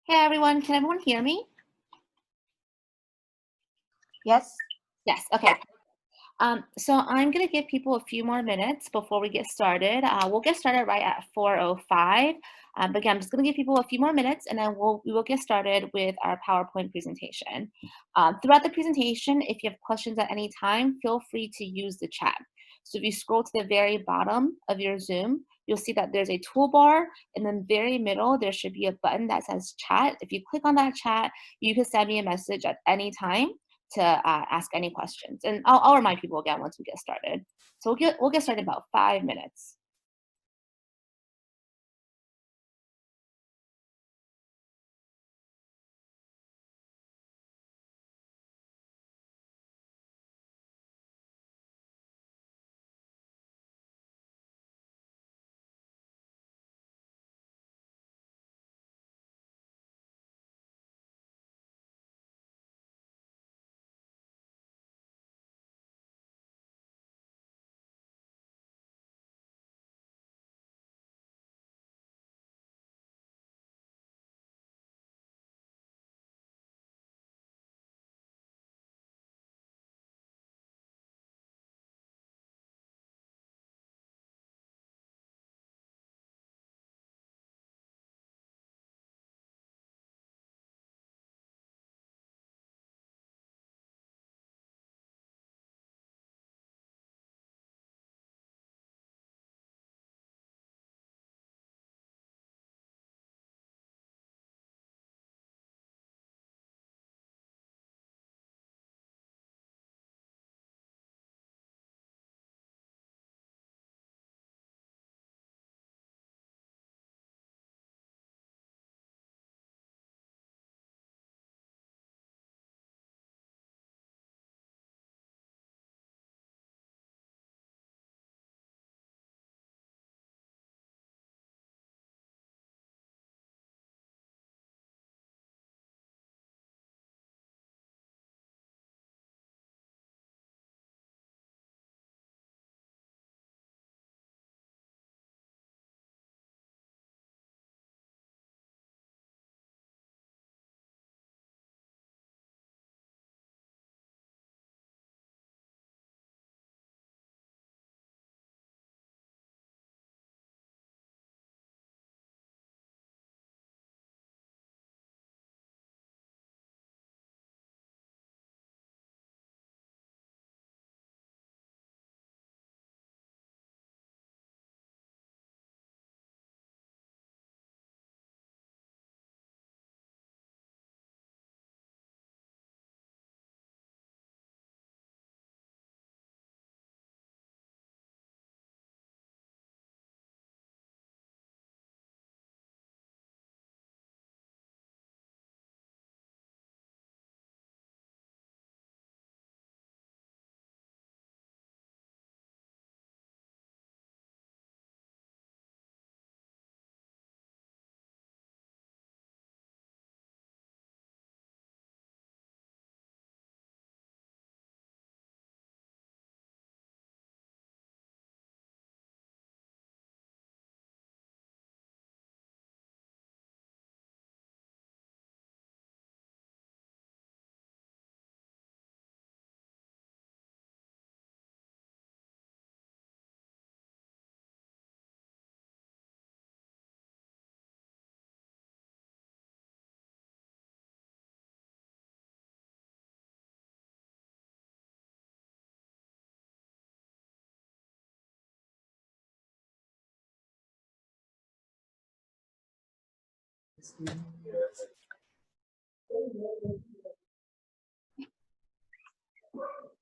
Hey everyone, can everyone hear me? Yes. Yes, okay. So I'm going to give people a few more minutes before we get started. We'll get started right at 4:05. But again, I'm just going to give people a few more minutes and then we will get started with our PowerPoint presentation. Throughout the presentation, if you have questions at any time, feel free to use the chat. So if you scroll to the very bottom of your Zoom, you'll see that there's a toolbar. In the very middle, there should be a button that says chat. If you click on that chat, you can send me a message at any time to ask any questions. And I'll remind people again once we get started. So we'll get started in about 5 minutes.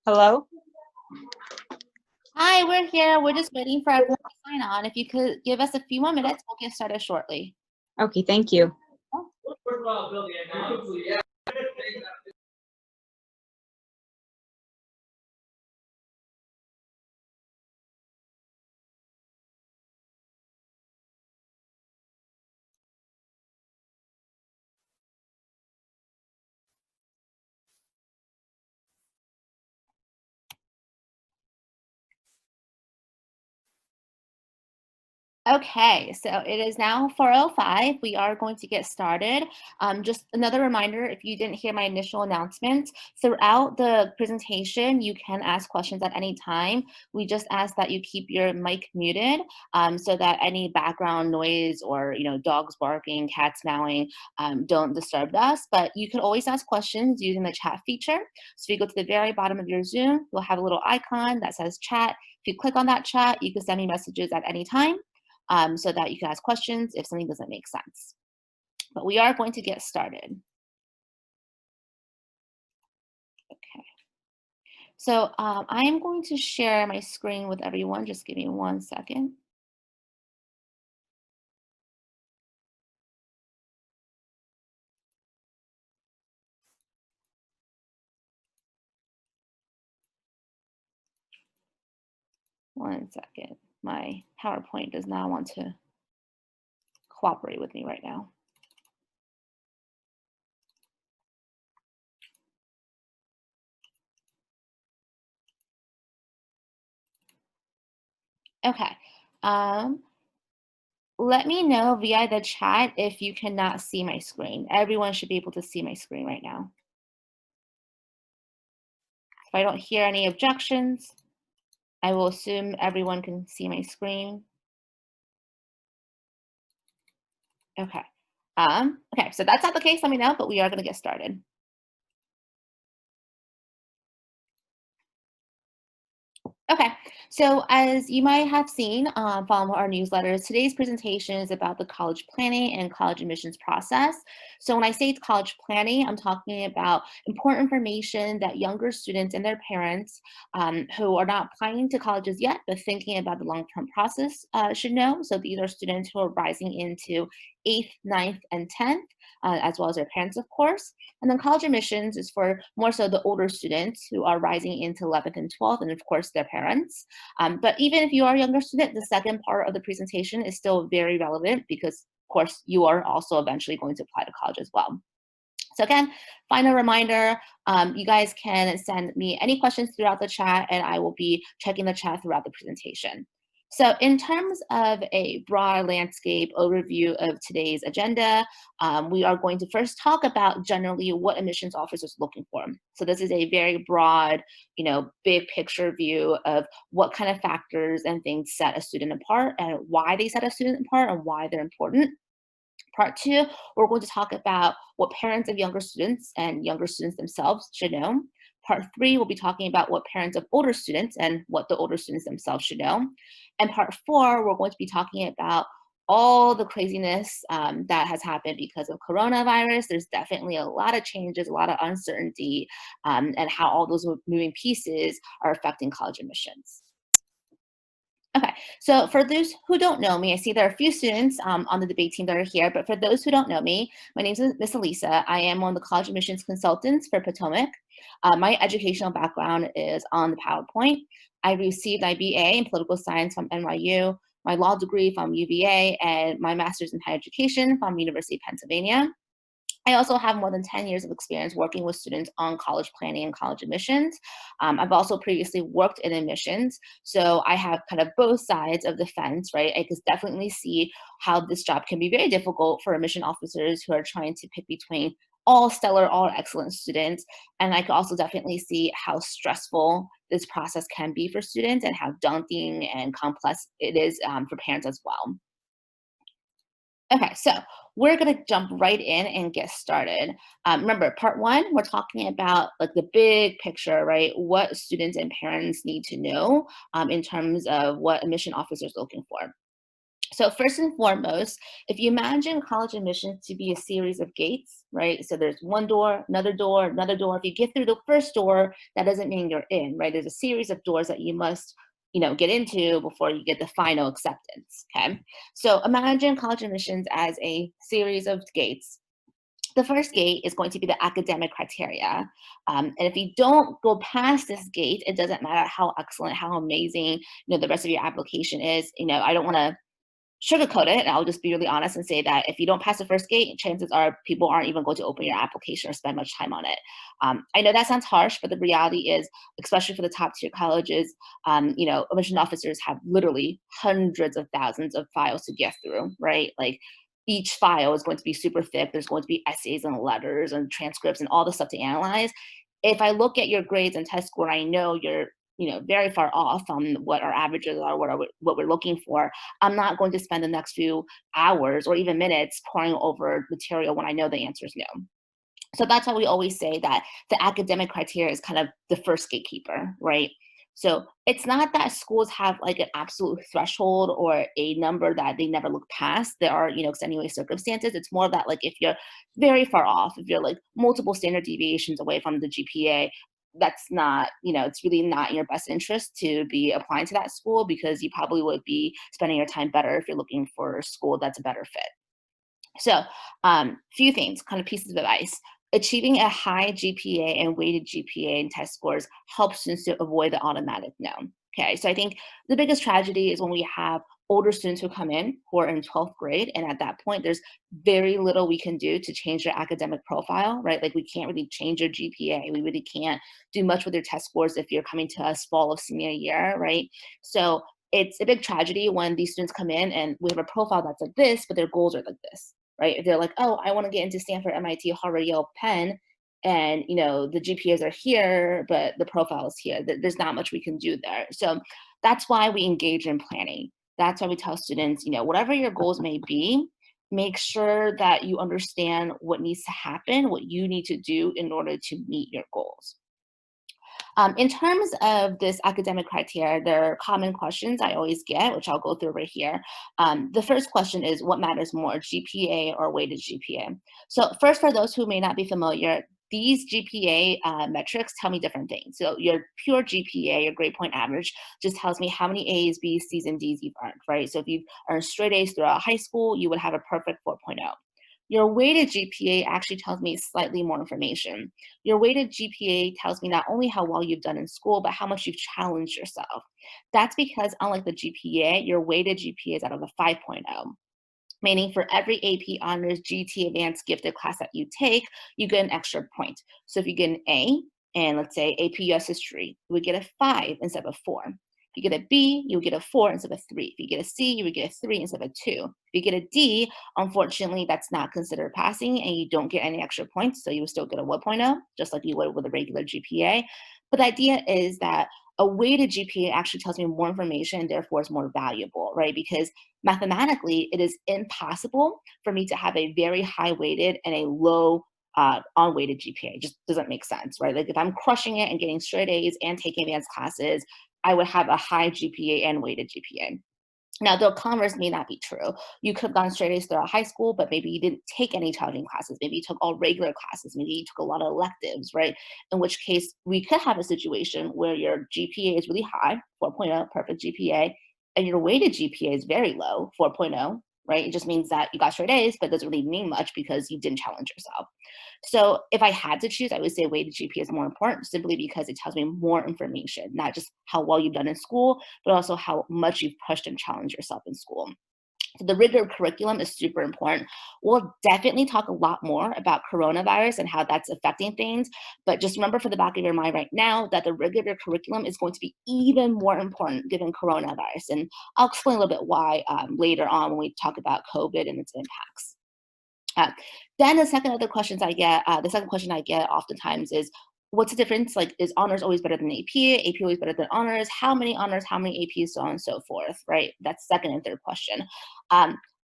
Hello? Hi, we're here. We're just waiting for everyone to sign on. If you could give us a few more minutes, we'll get started shortly. Okay, thank you. Okay, so it is now 4:05. We are going to get started. Just another reminder, if you didn't hear my initial announcement, throughout the presentation, you can ask questions at any time. We just ask that you keep your mic muted so that any background noise or dogs barking, cats meowing don't disturb us. But you can always ask questions using the chat feature. So if you go to the very bottom of your Zoom, you'll have a little icon that says chat. If you click on that chat, you can send me messages at any time so that you can ask questions if something doesn't make sense. But we are going to get started. Okay. So I am going to share my screen with everyone. Just give me 1 second. One second. My PowerPoint does not want to cooperate with me right now. Okay. Let me know via the chat if you cannot see my screen. Everyone should be able to see my screen right now. If I don't hear any objections, I will assume everyone can see my screen. Okay. Okay, so that's not the case, let me know, but we are going to get started. Okay, so as you might have seen from our newsletters, today's presentation is about the college planning and college admissions process. So when I say college planning, I'm talking about important information that younger students and their parents who are not applying to colleges yet, but thinking about the long-term process should know. So these are students who are rising into 8th, ninth, and 10th, as well as their parents, of course. And then college admissions is for more so the older students who are rising into 11th and 12th, and of course their parents. But even if you are a younger student, the second part of the presentation is still very relevant because, of course, you are also eventually going to apply to college as well. So again, final reminder, you guys can send me any questions throughout the chat and I will be checking the chat throughout the presentation. So in terms of a broad landscape overview of today's agenda, we are going to first talk about generally what admissions officers are looking for. So this is a very broad, big picture view of what kind of factors and things set a student apart and why they set a student apart and why they're important. Part two, we're going to talk about what parents of younger students and younger students themselves should know. Part three, we'll be talking about what parents of older students and what the older students themselves should know. And part four, we're going to be talking about all the craziness that has happened because of coronavirus. There's definitely a lot of changes, a lot of uncertainty, and how all those moving pieces are affecting college admissions. Okay, so for those who don't know me, I see there are a few students on the debate team that are here, but for those who don't know me, my name is Miss Elisa. I am one of the college admissions consultants for Potomac. My educational background is on the PowerPoint. I received my BA in political science from NYU, my law degree from UVA, and my master's in higher education from University of Pennsylvania. I also have more than 10 years of experience working with students on college planning and college admissions. I've also previously worked in admissions, so I have kind of both sides of the fence, right? I can definitely see how this job can be very difficult for admission officers who are trying to pick between all stellar, all excellent students. And I can also definitely see how stressful this process can be for students and how daunting and complex it is for parents as well. Okay, so we're gonna jump right in and get started. Remember, part one, we're talking about like the big picture, right? What students and parents need to know in terms of what admission officers are looking for. So first and foremost, if you imagine college admissions to be a series of gates, right? So there's one door, another door, another door. If you get through the first door, that doesn't mean you're in, right? There's a series of doors that you must, get into before you get the final acceptance, okay? So imagine college admissions as a series of gates. The first gate is going to be the academic criteria. And if you don't go past this gate, it doesn't matter how excellent, how amazing, the rest of your application is. I don't want to sugarcoat it, and I'll just be really honest and say that if you don't pass the first gate, chances are people aren't even going to open your application or spend much time on it. I know that sounds harsh, but the reality is, especially for the top tier colleges, admission officers have literally hundreds of thousands of files to get through, right? Like each file is going to be super thick. There's going to be essays and letters and transcripts and all the stuff to analyze. If I look at your grades and test score, I know you're very far off from what our averages are, what we're looking for. I'm not going to spend the next few hours or even minutes poring over material when I know the answer is no. So that's why we always say that the academic criteria is kind of the first gatekeeper, right? So it's not that schools have like an absolute threshold or a number that they never look past. There are, extenuating circumstances. It's more that like if you're very far off, if you're like multiple standard deviations away from the GPA, that's not, it's really not in your best interest to be applying to that school, because you probably would be spending your time better if you're looking for a school that's a better fit. So, few things, kind of pieces of advice. Achieving a high GPA and weighted GPA and test scores helps students to avoid the automatic no. Okay, so I think the biggest tragedy is when we have older students who come in who are in 12th grade, and at that point, there's very little we can do to change their academic profile, right? Like we can't really change your GPA. We really can't do much with your test scores if you're coming to us fall of senior year, right? So it's a big tragedy when these students come in and we have a profile that's like this, but their goals are like this, right? If they're like, oh, I want to get into Stanford, MIT, Harvard, Yale, Penn, and the GPAs are here, but the profile is here. There's not much we can do there. So that's why we engage in planning. That's why we tell students, whatever your goals may be, make sure that you understand what needs to happen, what you need to do in order to meet your goals. In terms of this academic criteria, there are common questions I always get, which I'll go through right here. The first question is, what matters more, GPA or weighted GPA? So first, for those who may not be familiar, these GPA metrics tell me different things. So your pure GPA, your grade point average, just tells me how many A's, B's, C's, and D's you've earned, right? So if you've earned straight A's throughout high school, you would have a perfect 4.0. Your weighted GPA actually tells me slightly more information. Your weighted GPA tells me not only how well you've done in school, but how much you've challenged yourself. That's because unlike the GPA, your weighted GPA is out of a 5.0, meaning for every AP Honors GT Advanced Gifted class that you take, you get an extra point. So if you get an A, and let's say AP US History, you would get a 5 instead of a 4. If you get a B, you would get a 4 instead of a 3. If you get a C, you would get a 3 instead of a 2. If you get a D, unfortunately, that's not considered passing, and you don't get any extra points, so you would still get a 1.0, just like you would with a regular GPA. But the idea is that a weighted GPA actually tells me more information and therefore is more valuable, right? Because mathematically, it is impossible for me to have a very high weighted and a low unweighted GPA. It just doesn't make sense, right? Like if I'm crushing it and getting straight A's and taking advanced classes, I would have a high GPA and weighted GPA. Now, the converse may not be true. You could have gone straight A's throughout high school, but maybe you didn't take any challenging classes. Maybe you took all regular classes. Maybe you took a lot of electives, right? In which case, we could have a situation where your GPA is really high, 4.0, perfect GPA, and your weighted GPA is very low, 4.0, right? It just means that you got straight A's, but doesn't really mean much because you didn't challenge yourself. So if I had to choose, I would say weighted GPA is more important simply because it tells me more information, not just how well you've done in school, but also how much you've pushed and challenged yourself in school. So the rigor curriculum is super important. We'll definitely talk a lot more about coronavirus and how that's affecting things, but just remember for the back of your mind right now that the rigor of your curriculum is going to be even more important given coronavirus. And I'll explain a little bit why later on when we talk about COVID and its impacts. Then the second the second question I get oftentimes is, what's the difference? Like, is honors always better than AP? AP always better than honors? How many honors? How many APs? So on and so forth, right? That's second and third question.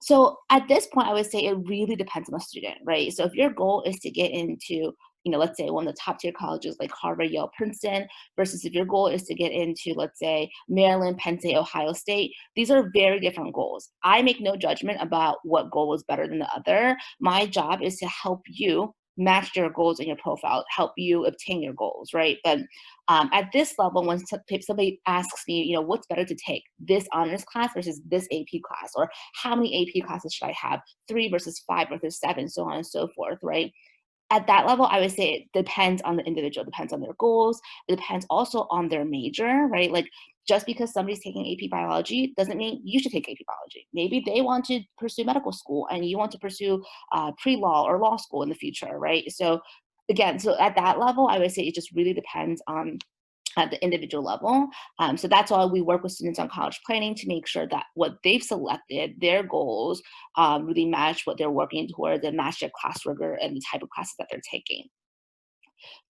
So at this point, I would say it really depends on the student, right? So if your goal is to get into, let's say one of the top tier colleges like Harvard, Yale, Princeton, versus if your goal is to get into, let's say, Maryland, Penn State, Ohio State, these are very different goals. I make no judgment about what goal is better than the other. My job is to help you match your goals in your profile, help you obtain your goals, right? But at this level, when somebody asks me, what's better to take, this honors class versus this AP class, or how many AP classes should I have, 3 versus 5 versus 7, so on and so forth, right? At that level, I would say it depends on the individual, depends on their goals. It depends also on their major, right? Like just because somebody's taking AP biology doesn't mean you should take AP biology. Maybe they want to pursue medical school and you want to pursue pre-law or law school in the future, right? So again, so at that level, I would say it just really depends on at the individual level. So that's why we work with students on college planning to make sure that what they've selected, their goals, really match what they're working towards and match their class rigor and the type of classes that they're taking.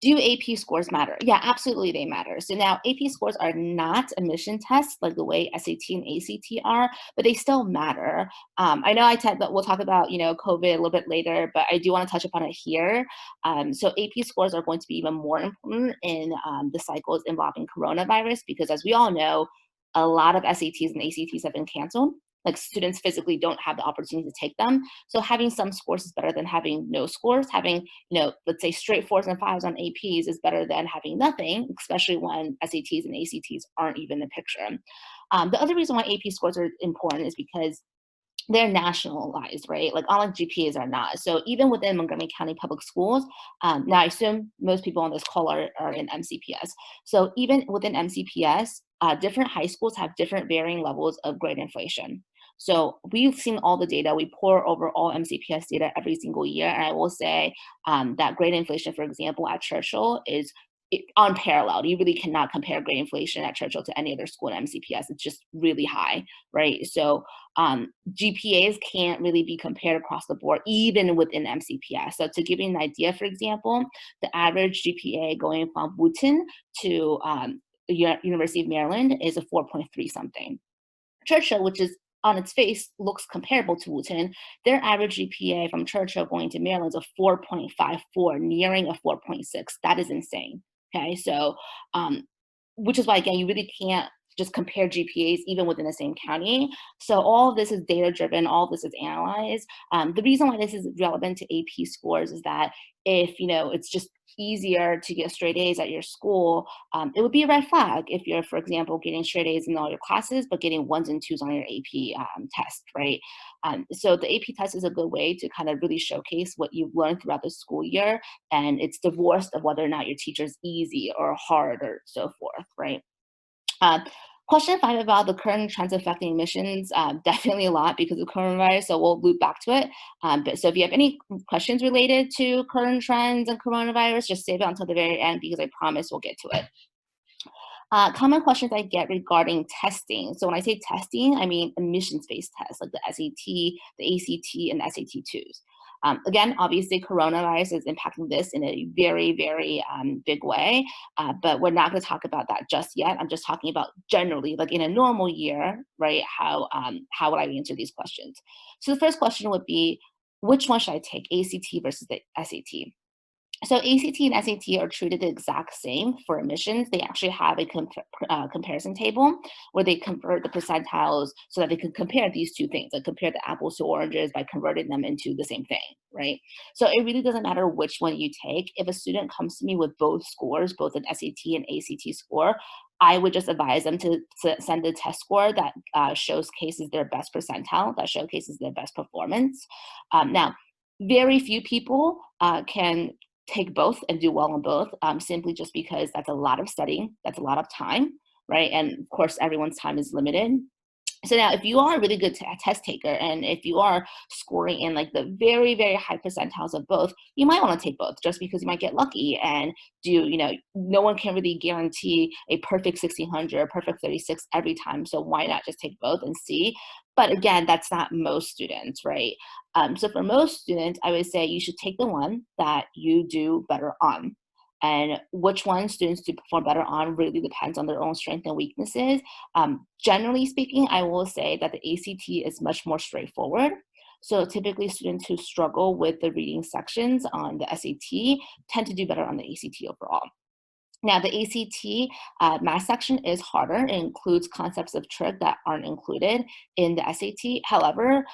Do AP scores matter? Yeah, absolutely they matter. So now AP scores are not admission tests like the way SAT and ACT are, but they still matter. I know that we'll talk about, COVID a little bit later, but I do want to touch upon it here. So AP scores are going to be even more important in the cycles involving coronavirus because as we all know, a lot of SATs and ACTs have been canceled. Like students physically don't have the opportunity to take them. So having some scores is better than having no scores. Having let's say straight fours and fives on APs is better than having nothing, especially when SATs and ACTs aren't even in the picture. The other reason why AP scores are important is because they're nationalized, right? Like unlike GPAs are not. So even within Montgomery County Public Schools, now I assume most people on this call are in MCPS. So even within MCPS, different high schools have different varying levels of grade inflation. So we've seen all the data. We pour over all MCPS data every single year. And I will say that grade inflation, for example, at Churchill is unparalleled. You really cannot compare grade inflation at Churchill to any other school in MCPS. It's just really high, right? So GPAs can't really be compared across the board, even within MCPS. So to give you an idea, for example, the average GPA going from Wooten to University of Maryland is a 4.3 something. Churchill, which is on its face looks comparable to Wooten, their average GPA from Churchill going to Maryland is a 4.54, nearing a 4.6. That is insane. Okay, so which is why again you really can't just compare GPAs even within the same county. So all of this is data driven, all of this is analyzed. The reason why this is relevant to AP scores is that if it's just easier to get straight A's at your school, it would be a red flag if you're, for example, getting straight A's in all your classes, but getting ones and twos on your AP test, right? So the AP test is a good way to kind of really showcase what you've learned throughout the school year, and it's divorced of whether or not your teacher's easy or hard or so forth, right? Uh, Question 5 about the current trends affecting admissions, definitely a lot because of coronavirus, so we'll loop back to it. But so if you have any questions related to current trends and coronavirus, just save it until the very end because I promise we'll get to it. Common questions I get regarding testing. So when I say testing, I mean admissions-based tests like the SAT, the ACT, and SAT2s. Again, obviously, coronavirus is impacting this in a very, very big way, but we're not going to talk about that just yet. I'm just talking about generally, like in a normal year, right? How would I answer these questions? So the first question would be, which one should I take, ACT versus the SAT? So ACT and SAT are treated the exact same for admissions. They actually have a comparison table where they convert the percentiles so that they can compare these two things, like compare the apples to oranges by converting them into the same thing, right? So it really doesn't matter which one you take. If a student comes to me with both scores, both an SAT and ACT score, I would just advise them to send a test score that showcases their best percentile, that showcases their best performance. Now, very few people can take both and do well on both, simply just because that's a lot of studying, that's a lot of time, right? And of course, everyone's time is limited. So now if you are a really good test taker and if you are scoring in like the very, very high percentiles of both, you might want to take both just because you might get lucky and no one can really guarantee a perfect 1600 or perfect 36 every time. So why not just take both and see? But again, that's not most students, right? So for most students, I would say you should take the one that you do better on. And which one students do perform better on really depends on their own strengths and weaknesses. Generally speaking, I will say that the ACT is much more straightforward. So typically students who struggle with the reading sections on the SAT tend to do better on the ACT overall. Now, the ACT math section is harder. It includes concepts of trig that aren't included in the SAT. However,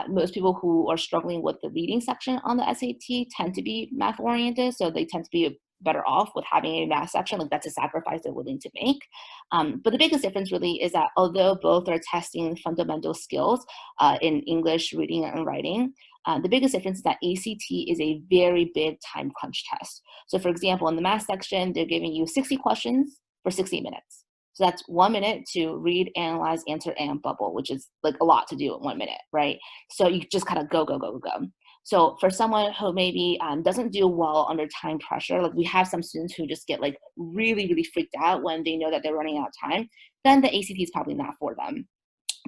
most people who are struggling with the reading section on the SAT tend to be math-oriented, so they tend to be better off with having a math section. Like that's a sacrifice they're willing to make. But the biggest difference really is that although both are testing fundamental skills in English, reading, and writing, the biggest difference is that ACT is a very big time crunch test. So for example, in the math section, they're giving you 60 questions for 60 minutes. So that's 1 minute to read, analyze, answer, and bubble, which is like a lot to do in 1 minute, right? So you just kind of go, go, go, go. So for someone who maybe doesn't do well under time pressure, like we have some students who just get like really, really freaked out when they know that they're running out of time, then the ACT is probably not for them.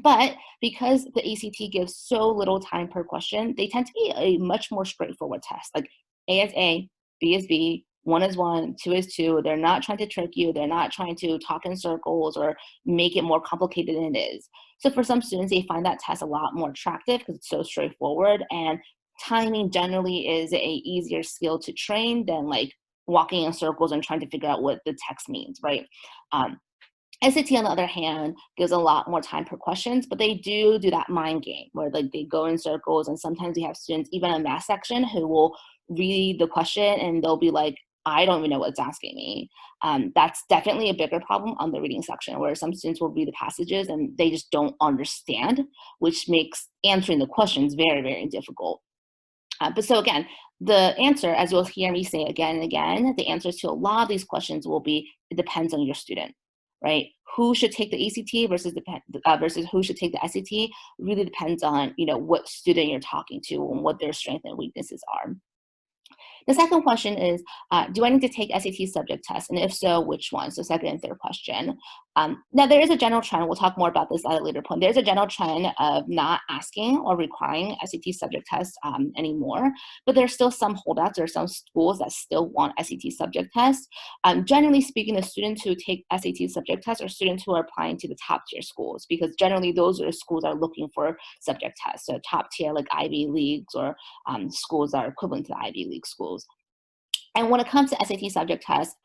But because the ACT gives so little time per question, they tend to be a much more straightforward test. Like A is A, B is B, 1 is 1, 2 is 2. They're not trying to trick you. They're not trying to talk in circles or make it more complicated than it is. So for some students, they find that test a lot more attractive because it's so straightforward. And timing generally is a easier skill to train than like walking in circles and trying to figure out what the text means, right? Um, SAT, on the other hand, gives a lot more time per questions, but they do that mind game where like they go in circles, and sometimes we have students, even in math section, who will read the question and they'll be like, I don't even know what it's asking me. That's definitely a bigger problem on the reading section, where some students will read the passages and they just don't understand, which makes answering the questions very, very difficult. But so again, the answer, as you'll hear me say again and again, the answers to a lot of these questions will be, it depends on your student, right? Who should take the ACT versus who should take the SAT really depends on, what student you're talking to and what their strengths and weaknesses are. The second question is, do I need to take SAT subject tests? And if so, which one? So second and third question. Now, there is a general trend. We'll talk more about this at a later point. There's a general trend of not asking or requiring SAT subject tests anymore, but there's still some holdouts. There are some schools that still want SAT subject tests. Generally speaking, the students who take SAT subject tests are students who are applying to the top tier schools, because generally those are schools that are looking for subject tests. So top tier like Ivy Leagues or schools that are equivalent to the Ivy League schools. And when it comes to SAT subject tests,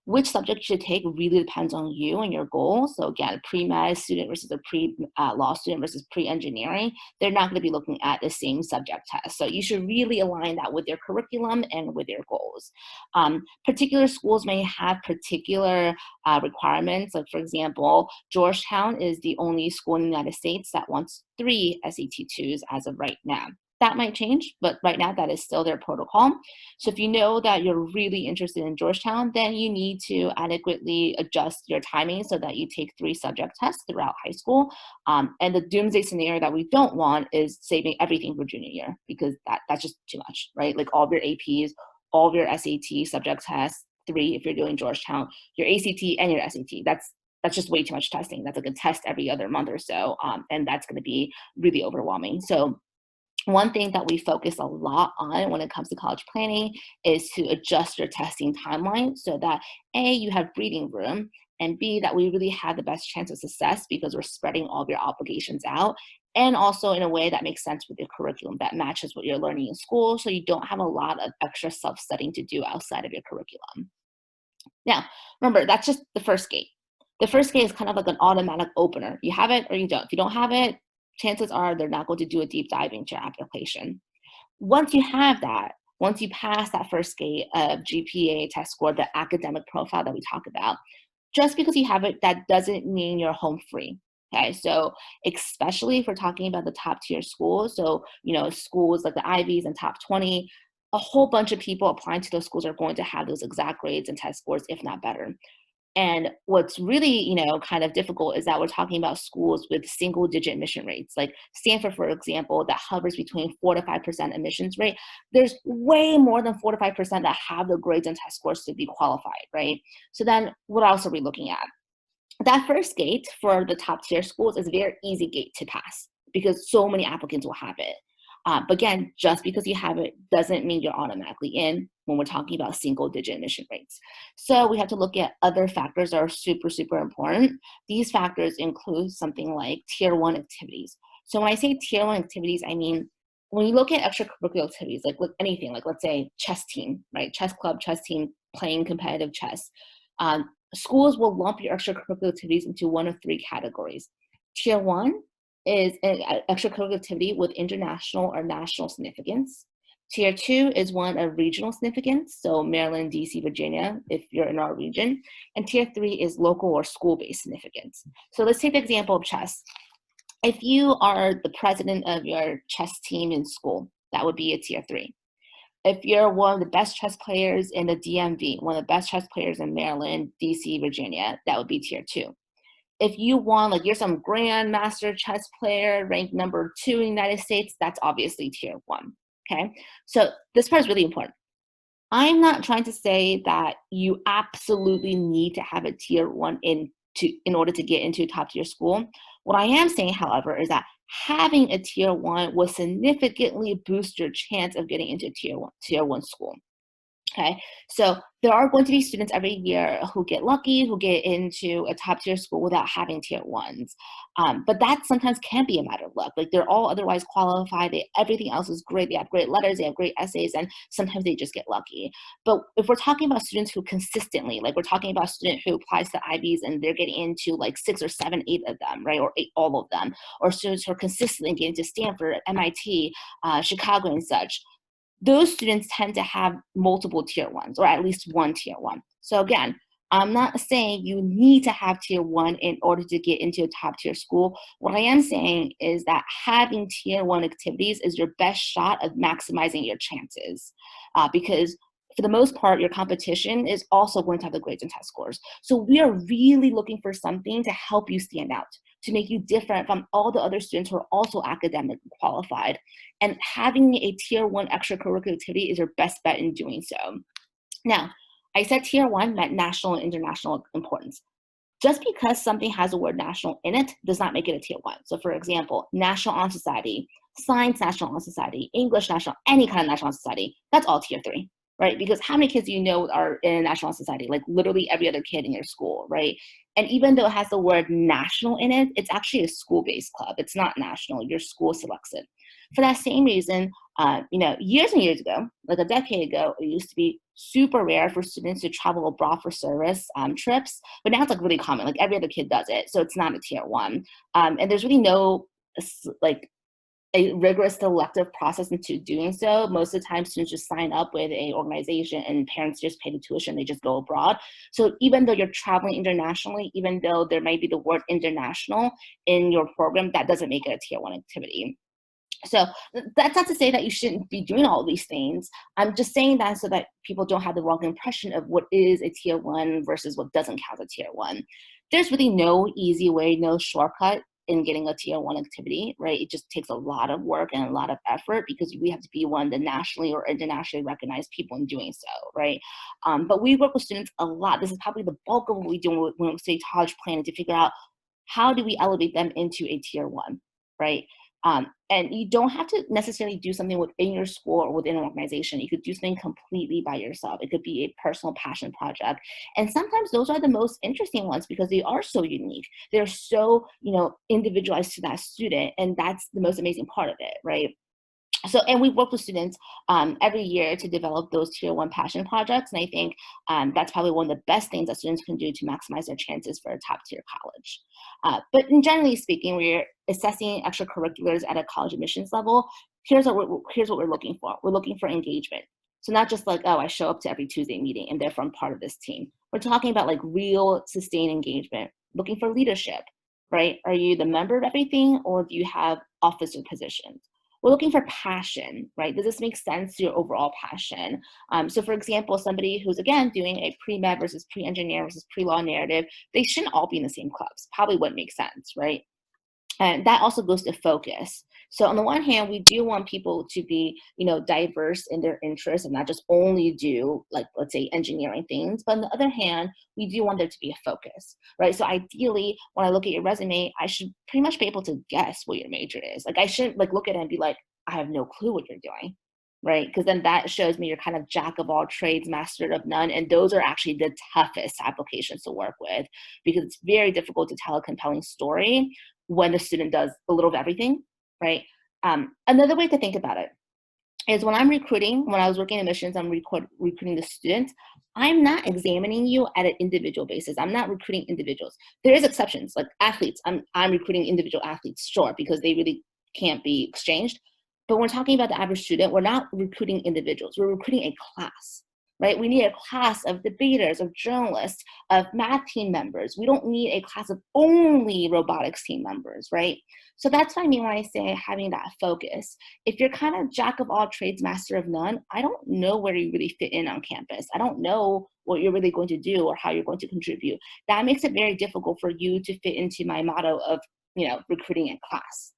which subject you should take really depends on you and your goals. So again, pre-med student versus a pre-law student versus pre-engineering, they're not going to be looking at the same subject test. So you should really align that with your curriculum and with your goals. Particular schools may have particular requirements. Like for example, Georgetown is the only school in the United States that wants 3 SAT2s as of right now. That might change, but right now that is still their protocol. So if you know that you're really interested in Georgetown, then you need to adequately adjust your timing so that you take 3 subject tests throughout high school. And the doomsday scenario that we don't want is saving everything for junior year, because that's just too much, right? Like all of your APs, all of your SAT subject tests, 3 if you're doing Georgetown, your ACT and your SAT. That's just way too much testing. That's like a test every other month or so, and that's going to be really overwhelming. So one thing that we focus a lot on when it comes to college planning is to adjust your testing timeline so that A, you have breathing room, and B, that we really have the best chance of success because we're spreading all of your obligations out, and also in a way that makes sense with your curriculum, that matches what you're learning in school, so you don't have a lot of extra self-studying to do outside of your curriculum. Now, remember, that's just the first gate. The first gate is kind of like an automatic opener. You have it or you don't. If you don't have it, chances are they're not going to do a deep dive into your application. Once you have that, once you pass that first gate of GPA, test score, the academic profile that we talk about, just because you have it, that doesn't mean you're home free. Okay, so especially if we're talking about the top tier schools, so schools like the Ivies and top 20, a whole bunch of people applying to those schools are going to have those exact grades and test scores, if not better. And what's really, kind of difficult is that we're talking about schools with single digit admission rates. Like Stanford, for example, that hovers between 4 to 5% admissions rate. There's way more than 4 to 5% that have the grades and test scores to be qualified, right? So then what else are we looking at? That first gate for the top tier schools is a very easy gate to pass because so many applicants will have it. But again, just because you have it doesn't mean you're automatically in when we're talking about single digit admission rates. So we have to look at other factors that are super, super important. These factors include something like tier 1 activities. So when I say tier 1 activities, I mean, when you look at extracurricular activities, like with anything, like let's say chess team, right? Chess club, chess team, playing competitive chess. Schools will lump your extracurricular activities into one of 3 categories. Tier 1 is an extracurricular activity with international or national significance. Tier 2 is one of regional significance, so Maryland, DC, Virginia, if you're in our region. And Tier 3 is local or school-based significance. So let's take the example of chess. If you are the president of your chess team in school, that would be a Tier 3. If you're one of the best chess players in the DMV, one of the best chess players in Maryland, DC, Virginia, that would be tier 2. If you won, like you're some grandmaster chess player ranked number 2 in the United States, that's obviously tier 1, okay? So this part is really important. I'm not trying to say that you absolutely need to have a tier 1 in order to get into a top tier school. What I am saying, however, is that having a tier 1 will significantly boost your chance of getting into a tier 1 school. Okay, so there are going to be students every year who get lucky, who get into a top tier school without having tier 1s. But that sometimes can be a matter of luck. Like they're all otherwise qualified, everything else is great, they have great letters, they have great essays, and sometimes they just get lucky. But if we're talking about students who consistently, like we're talking about a student who applies to IBs and they're getting into like 6 or 7, 8 of them, right, or 8, all of them, or students who are consistently getting to Stanford, MIT, Chicago and such, those students tend to have multiple tier 1s or at least one tier 1. So again, I'm not saying you need to have tier 1 in order to get into a top tier school. What I am saying is that having tier 1 activities is your best shot of maximizing your chances, because for the most part, your competition is also going to have the grades and test scores. So we are really looking for something to help you stand out, to make you different from all the other students who are also academically qualified. And having a tier 1 extracurricular activity is your best bet in doing so. Now, I said tier 1 meant national and international importance. Just because something has the word national in it does not make it a tier 1. So for example, National Honor Society, Science National Honor Society, English National, any kind of National Honor Society, that's all tier 3, right? Because how many kids do you know are in a National Honor Society? Like literally every other kid in your school, right? And even though it has the word national in it, it's actually a school-based club. It's not national. Your school selects it. For that same reason, years and years ago, like a decade ago, it used to be super rare for students to travel abroad for service trips, but now it's like really common. Like every other kid does it, so it's not a tier 1. And there's really no like a rigorous selective process into doing so. Most of the time, students just sign up with a organization and parents just pay the tuition, they just go abroad. So even though you're traveling internationally, even though there might be the word international in your program, that doesn't make it a tier 1 activity. So that's not to say that you shouldn't be doing all these things. I'm just saying that so that people don't have the wrong impression of what is a tier 1 versus what doesn't count as a tier 1. There's really no easy way, no shortcut in getting a tier 1 activity, right? It just takes a lot of work and a lot of effort because we have to be one of the nationally or internationally recognized people in doing so, right? But we work with students a lot. This is probably the bulk of what we do when we say college planning, to figure out how do we elevate them into a tier 1, right? And you don't have to necessarily do something within your school or within an organization. You could do something completely by yourself. It could be a personal passion project. And sometimes those are the most interesting ones because they are so unique. They're so, individualized to that student. And that's the most amazing part of it, right? So, and we work with students every year to develop those tier 1 passion projects. And I think that's probably one of the best things that students can do to maximize their chances for a top tier college. But in generally speaking, we're assessing extracurriculars at a college admissions level. Here's what we're looking for. We're looking for engagement. So not just like, oh, I show up to every Tuesday meeting and therefore I'm part of this team. We're talking about like real sustained engagement, looking for leadership, right? Are you the member of everything or do you have officer positions? We're looking for passion, right? Does this make sense to your overall passion? So for example, somebody who's, again, doing a pre-med versus pre-engineer versus pre-law narrative, they shouldn't all be in the same clubs. Probably wouldn't make sense, right? And that also goes to focus. So on the one hand, we do want people to be, diverse in their interests and not just only do, like, let's say, engineering things. But on the other hand, we do want there to be a focus, right? So ideally, when I look at your resume, I should pretty much be able to guess what your major is. Like, I shouldn't look at it and be like, I have no clue what you're doing, right? Because then that shows me you're kind of jack of all trades, master of none. And those are actually the toughest applications to work with because it's very difficult to tell a compelling story when the student does a little of everything, right? Another way to think about it is when I'm recruiting, when I was working in admissions, I'm recruiting the student, I'm not examining you at an individual basis. I'm not recruiting individuals. There is exceptions, like athletes. I'm recruiting individual athletes, sure, because they really can't be exchanged. But when we're talking about the average student, we're not recruiting individuals. We're recruiting a class, right? We need a class of debaters, of journalists, of math team members. We don't need a class of only robotics team members, right? So that's what I mean when I say having that focus. If you're kind of jack of all trades, master of none, I don't know where you really fit in on campus. I don't know what you're really going to do or how you're going to contribute. That makes it very difficult for you to fit into my motto of, recruiting in class,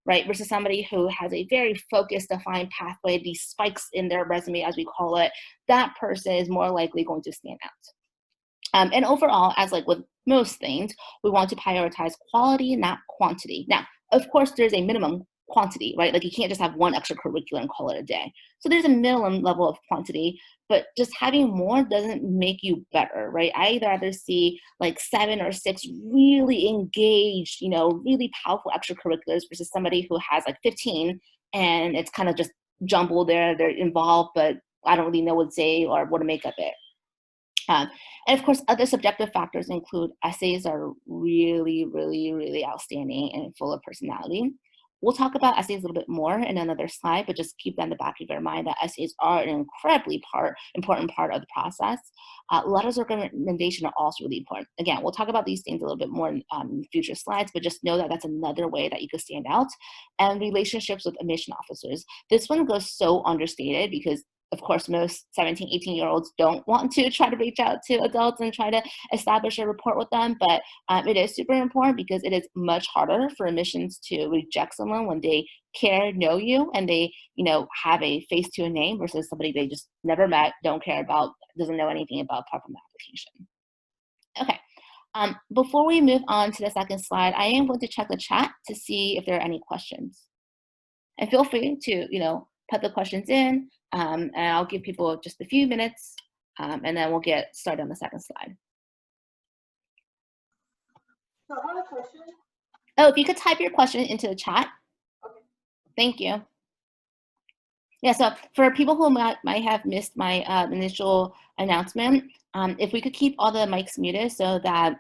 right? Versus somebody who has a very focused, defined pathway, these spikes in their resume, as we call it, that person is more likely going to stand out. And overall, as like with most things, we want to prioritize quality, not quantity. Now, of course, there's a minimum quantity, right? Like you can't just have one extracurricular and call it a day. So there's a minimum level of quantity, but just having more doesn't make you better, right? I'd rather see like 7 or 6 really engaged, really powerful extracurriculars versus somebody who has like 15 and it's kind of just jumbled there. They're involved, but I don't really know what to say or what to make of it. And of course, other subjective factors include essays are really, really, really outstanding and full of personality. We'll talk about essays a little bit more in another slide, but just keep that in the back of your mind that essays are an incredibly important part of the process. Letters of recommendation are also really important. Again, we'll talk about these things a little bit more in future slides, but just know that that's another way that you could stand out. And relationships with admission officers. This one goes so understated because of course, most 17, 18-year-olds don't want to try to reach out to adults and try to establish a rapport with them, but it is super important because it is much harder for admissions to reject someone when they care, know you, and they, have a face to a name versus somebody they just never met, don't care about, doesn't know anything about apart from the application. Okay. Before we move on to the second slide, I am going to check the chat to see if there are any questions. And feel free to, put the questions in, and I'll give people just a few minutes, and then we'll get started on the second slide. So I have a question. Oh, if you could type your question into the chat. Okay. Thank you. Yeah, so for people who might have missed my initial announcement, if we could keep all the mics muted so that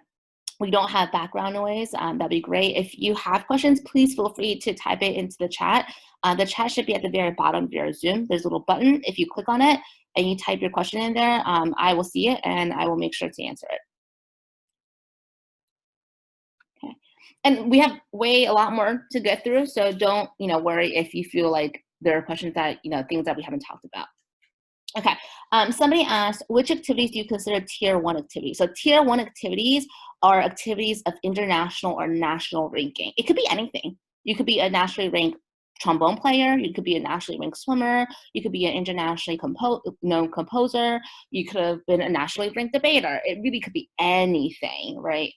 we don't have background noise, that'd be great. If you have questions, please feel free to type it into the chat. The chat should be at the very bottom of your Zoom. There's a little button. If you click on it and you type your question in there, I will see it and I will make sure to answer it. Okay. And we have a lot more to get through, so don't worry if you feel like there are questions that things that we haven't talked about. Okay, somebody asked, which activities do you consider tier 1 activities? So tier 1 activities are activities of international or national ranking. It could be anything. You could be a nationally ranked trombone player, you could be a nationally ranked swimmer, you could be an internationally known composer, you could have been a nationally ranked debater. It really could be anything, right?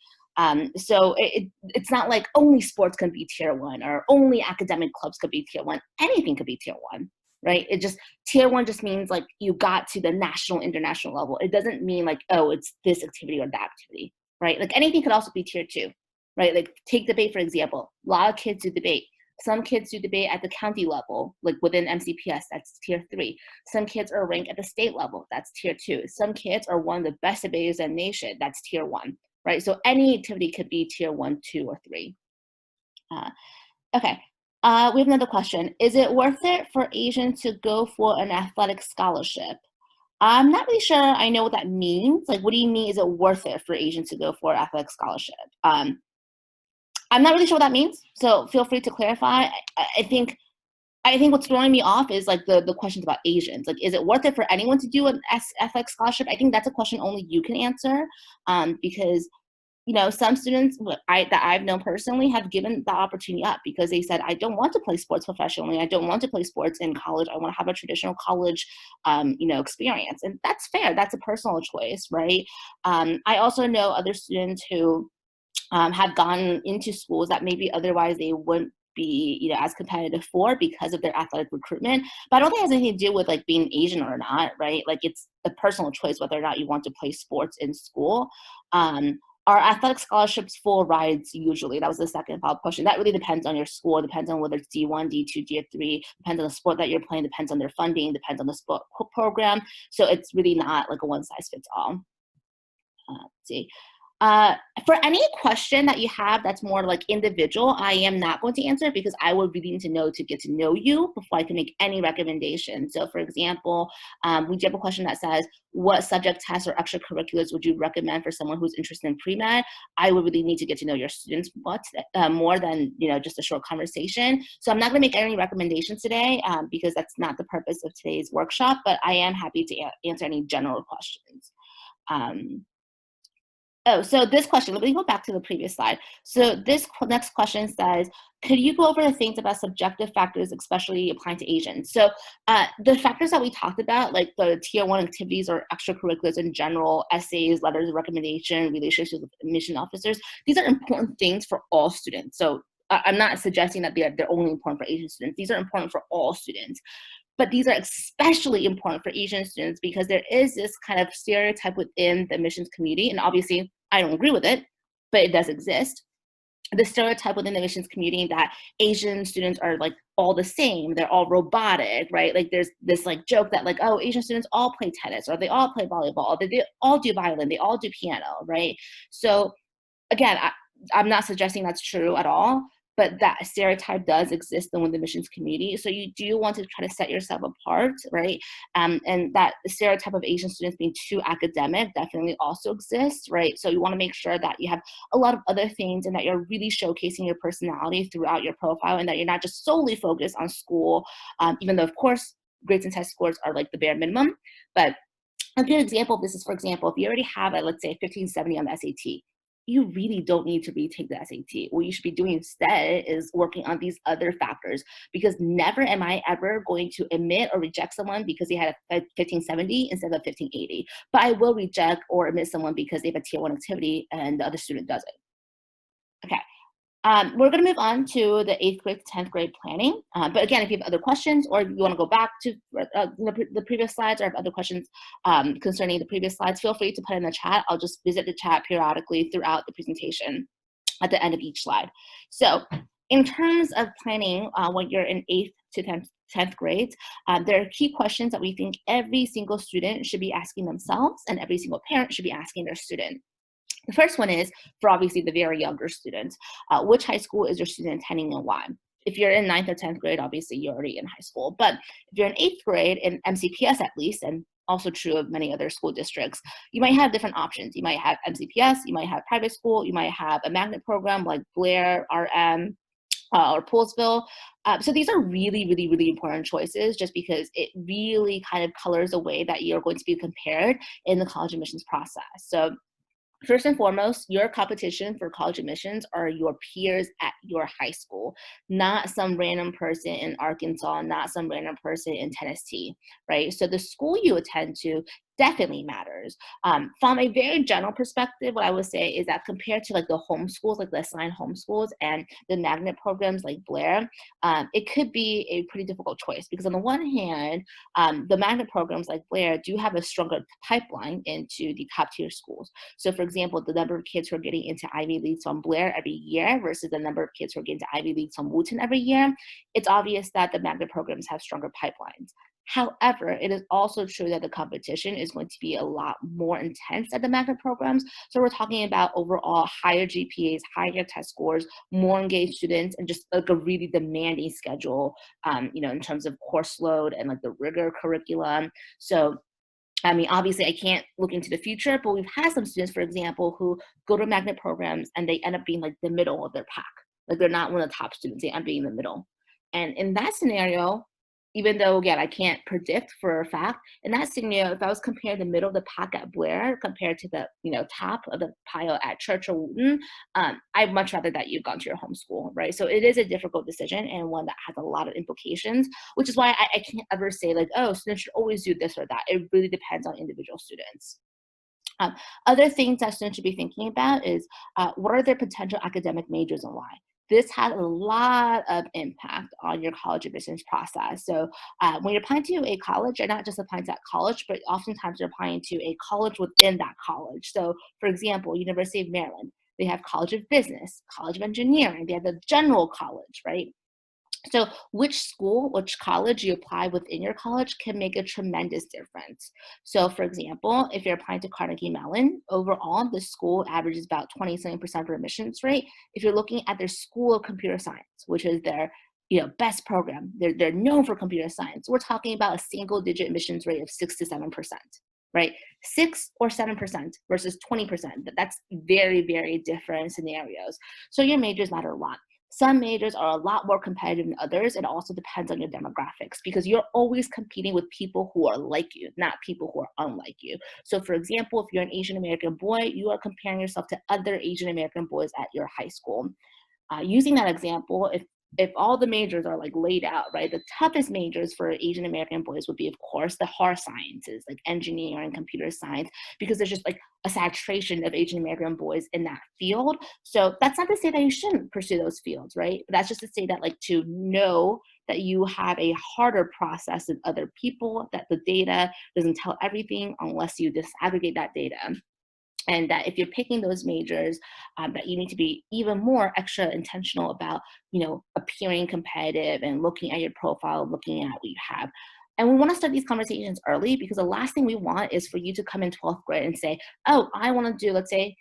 So it's not like only sports can be tier 1 or only academic clubs could be tier 1. Anything could be tier 1. Right? Tier 1 just means like you got to the national, international level. It doesn't mean like, oh, it's this activity or that activity, right? Like anything could also be tier 2, right? Like take debate, for example. A lot of kids do debate. Some kids do debate at the county level, like within MCPS, that's tier 3. Some kids are ranked at the state level, that's tier 2. Some kids are one of the best debaters in the nation, that's tier 1, right? So any activity could be tier 1, 2, or 3. Okay. We have another question. Is it worth it for Asians to go for an athletic scholarship? I'm not really sure I know what that means. Like, what do you mean, is it worth it for Asians to go for an athletic scholarship? I'm not really sure what that means, so feel free to clarify. I think what's throwing me off is like the questions about Asians. Like, is it worth it for anyone to do an athletic scholarship? I think that's a question only you can answer, because some students that I've known personally have given the opportunity up because they said, I don't want to play sports professionally. I don't want to play sports in college. I want to have a traditional college, experience. And that's fair. That's a personal choice, right? I also know other students who have gone into schools that maybe otherwise they wouldn't be as competitive for because of their athletic recruitment. But I don't think it has anything to do with like being Asian or not, right? Like it's a personal choice whether or not you want to play sports in school. Are athletic scholarships full rides usually? That was the second follow-up question. That really depends on your school, depends on whether it's D1, D2, D3, depends on the sport that you're playing, depends on their funding, depends on the sport program. So it's really not like a one-size-fits-all. Let's see. Uh, for any question that you have that's more like individual, I am not going to answer because I would really need to know to get to know you before I can make any recommendation. So for example, we do have a question that says, what subject tests or extracurriculars would you recommend for someone who's interested in pre-med? I would really need to get to know your students more than just a short conversation. So I'm not going to make any recommendations today because that's not the purpose of today's workshop, but I am happy to answer any general questions. Oh, so this question, let me go back to the previous slide. So this next question says, could you go over the things about subjective factors, especially applying to Asians? So the factors that we talked about, like the tier 1 activities or extracurriculars in general, essays, letters of recommendation, relationships with admission officers, these are important things for all students. So I'm not suggesting that they're only important for Asian students. These are important for all students. But these are especially important for Asian students because there is this kind of stereotype within the admissions community, and obviously I don't agree with it, but it does exist. The stereotype within the admissions community that Asian students are like all the same, they're all robotic, right? Like there's this like joke that like, oh, Asian students all play tennis, or they all play volleyball, or they all do violin, they all do piano, right? So again, I'm not suggesting that's true at all, but that stereotype does exist in the admissions community. So you do want to try to set yourself apart, right? And that the stereotype of Asian students being too academic definitely also exists, right? So you want to make sure that you have a lot of other things and that you're really showcasing your personality throughout your profile and that you're not just solely focused on school, even though, of course, grades and test scores are like the bare minimum. But a good example of this is, for example, if you already have a, let's say, 1570 on the SAT, you really don't need to retake the SAT. What you should be doing instead is working on these other factors, because never am I ever going to admit or reject someone because they had a 1570 instead of 1580. But I will reject or admit someone because they have a tier 1 activity and the other student doesn't. Okay. We're going to move on to the 8th grade, 10th grade planning. But again, if you have other questions or if you want to go back to the previous slides or have other questions concerning the previous slides, feel free to put in the chat. I'll just visit the chat periodically throughout the presentation at the end of each slide. So in terms of planning when you're in 8th to 10th grades, there are key questions that we think every single student should be asking themselves and every single parent should be asking their student. The first one is for obviously the very younger students. Which high school is your student attending and why? If you're in 9th or 10th grade, obviously you're already in high school. But if you're in 8th grade, in MCPS at least, and also true of many other school districts, you might have different options. You might have MCPS, you might have private school, you might have a magnet program like Blair, RM, or Poolsville. So these are really, really, really important choices just because it really kind of colors the way that you're going to be compared in the college admissions process. So first and foremost, your competition for college admissions are your peers at your high school, not some random person in Arkansas, not some random person in Tennessee, right? So the school you attend to definitely matters. From a very general perspective, what I would say is that compared to like the homeschools, like the assigned homeschools and the magnet programs like Blair, it could be a pretty difficult choice because on the one hand, the magnet programs like Blair do have a stronger pipeline into the top tier schools. So for example, the number of kids who are getting into Ivy Leagues from Blair every year versus the number of kids who are getting to Ivy Leagues from Wooten every year, it's obvious that the magnet programs have stronger pipelines. However, it is also true that the competition is going to be a lot more intense at the magnet programs. So we're talking about overall higher GPAs, higher test scores, more engaged students, and just like a really demanding schedule, in terms of course load and like the rigor curriculum. So I mean, obviously, I can't look into the future, but we've had some students, for example, who go to magnet programs and they end up being like the middle of their pack. Like they're not one of the top students, they end up being in the middle. And in that scenario, even though, again, I can't predict for a fact, in that scenario, if I was comparing the middle of the pack at Blair compared to the, top of the pile at Church or Wooten, I'd much rather that you've gone to your homeschool, right? So it is a difficult decision and one that has a lot of implications, which is why I can't ever say like, oh, students should always do this or that. It really depends on individual students. Other things that students should be thinking about is what are their potential academic majors and why? This has a lot of impact on your college admissions process. So when you're applying to a college, you're not just applying to that college, but oftentimes you're applying to a college within that college. So for example, University of Maryland, they have College of Business, College of Engineering, they have the general college, right? So which school, which college you apply within your college can make a tremendous difference. So for example, if you're applying to Carnegie Mellon, overall, the school averages about 27% for admissions rate. If you're looking at their School of Computer Science, which is their best program, they're known for computer science. We're talking about a single digit admissions rate of 6 to 7%, right? 6 or 7% versus 20%. That's very, very different scenarios. So your majors matter a lot. Some majors are a lot more competitive than others. It also depends on your demographics because you're always competing with people who are like you, not people who are unlike you. So for example, if you're an Asian American boy, you are comparing yourself to other Asian American boys at your high school. Using that example, if all the majors are like laid out, right, the toughest majors for Asian American boys would be, of course, the hard sciences, like engineering, computer science, because there's just like a saturation of Asian American boys in that field. So that's not to say that you shouldn't pursue those fields, right? But that's just to say that, like, to know that you have a harder process than other people, that the data doesn't tell everything unless you disaggregate that data, and that if you're picking those majors, that you need to be even more extra intentional about appearing competitive and looking at your profile, looking at what you have. And we want to start these conversations early because the last thing we want is for you to come in 12th grade and say, oh, I want to do, let's say,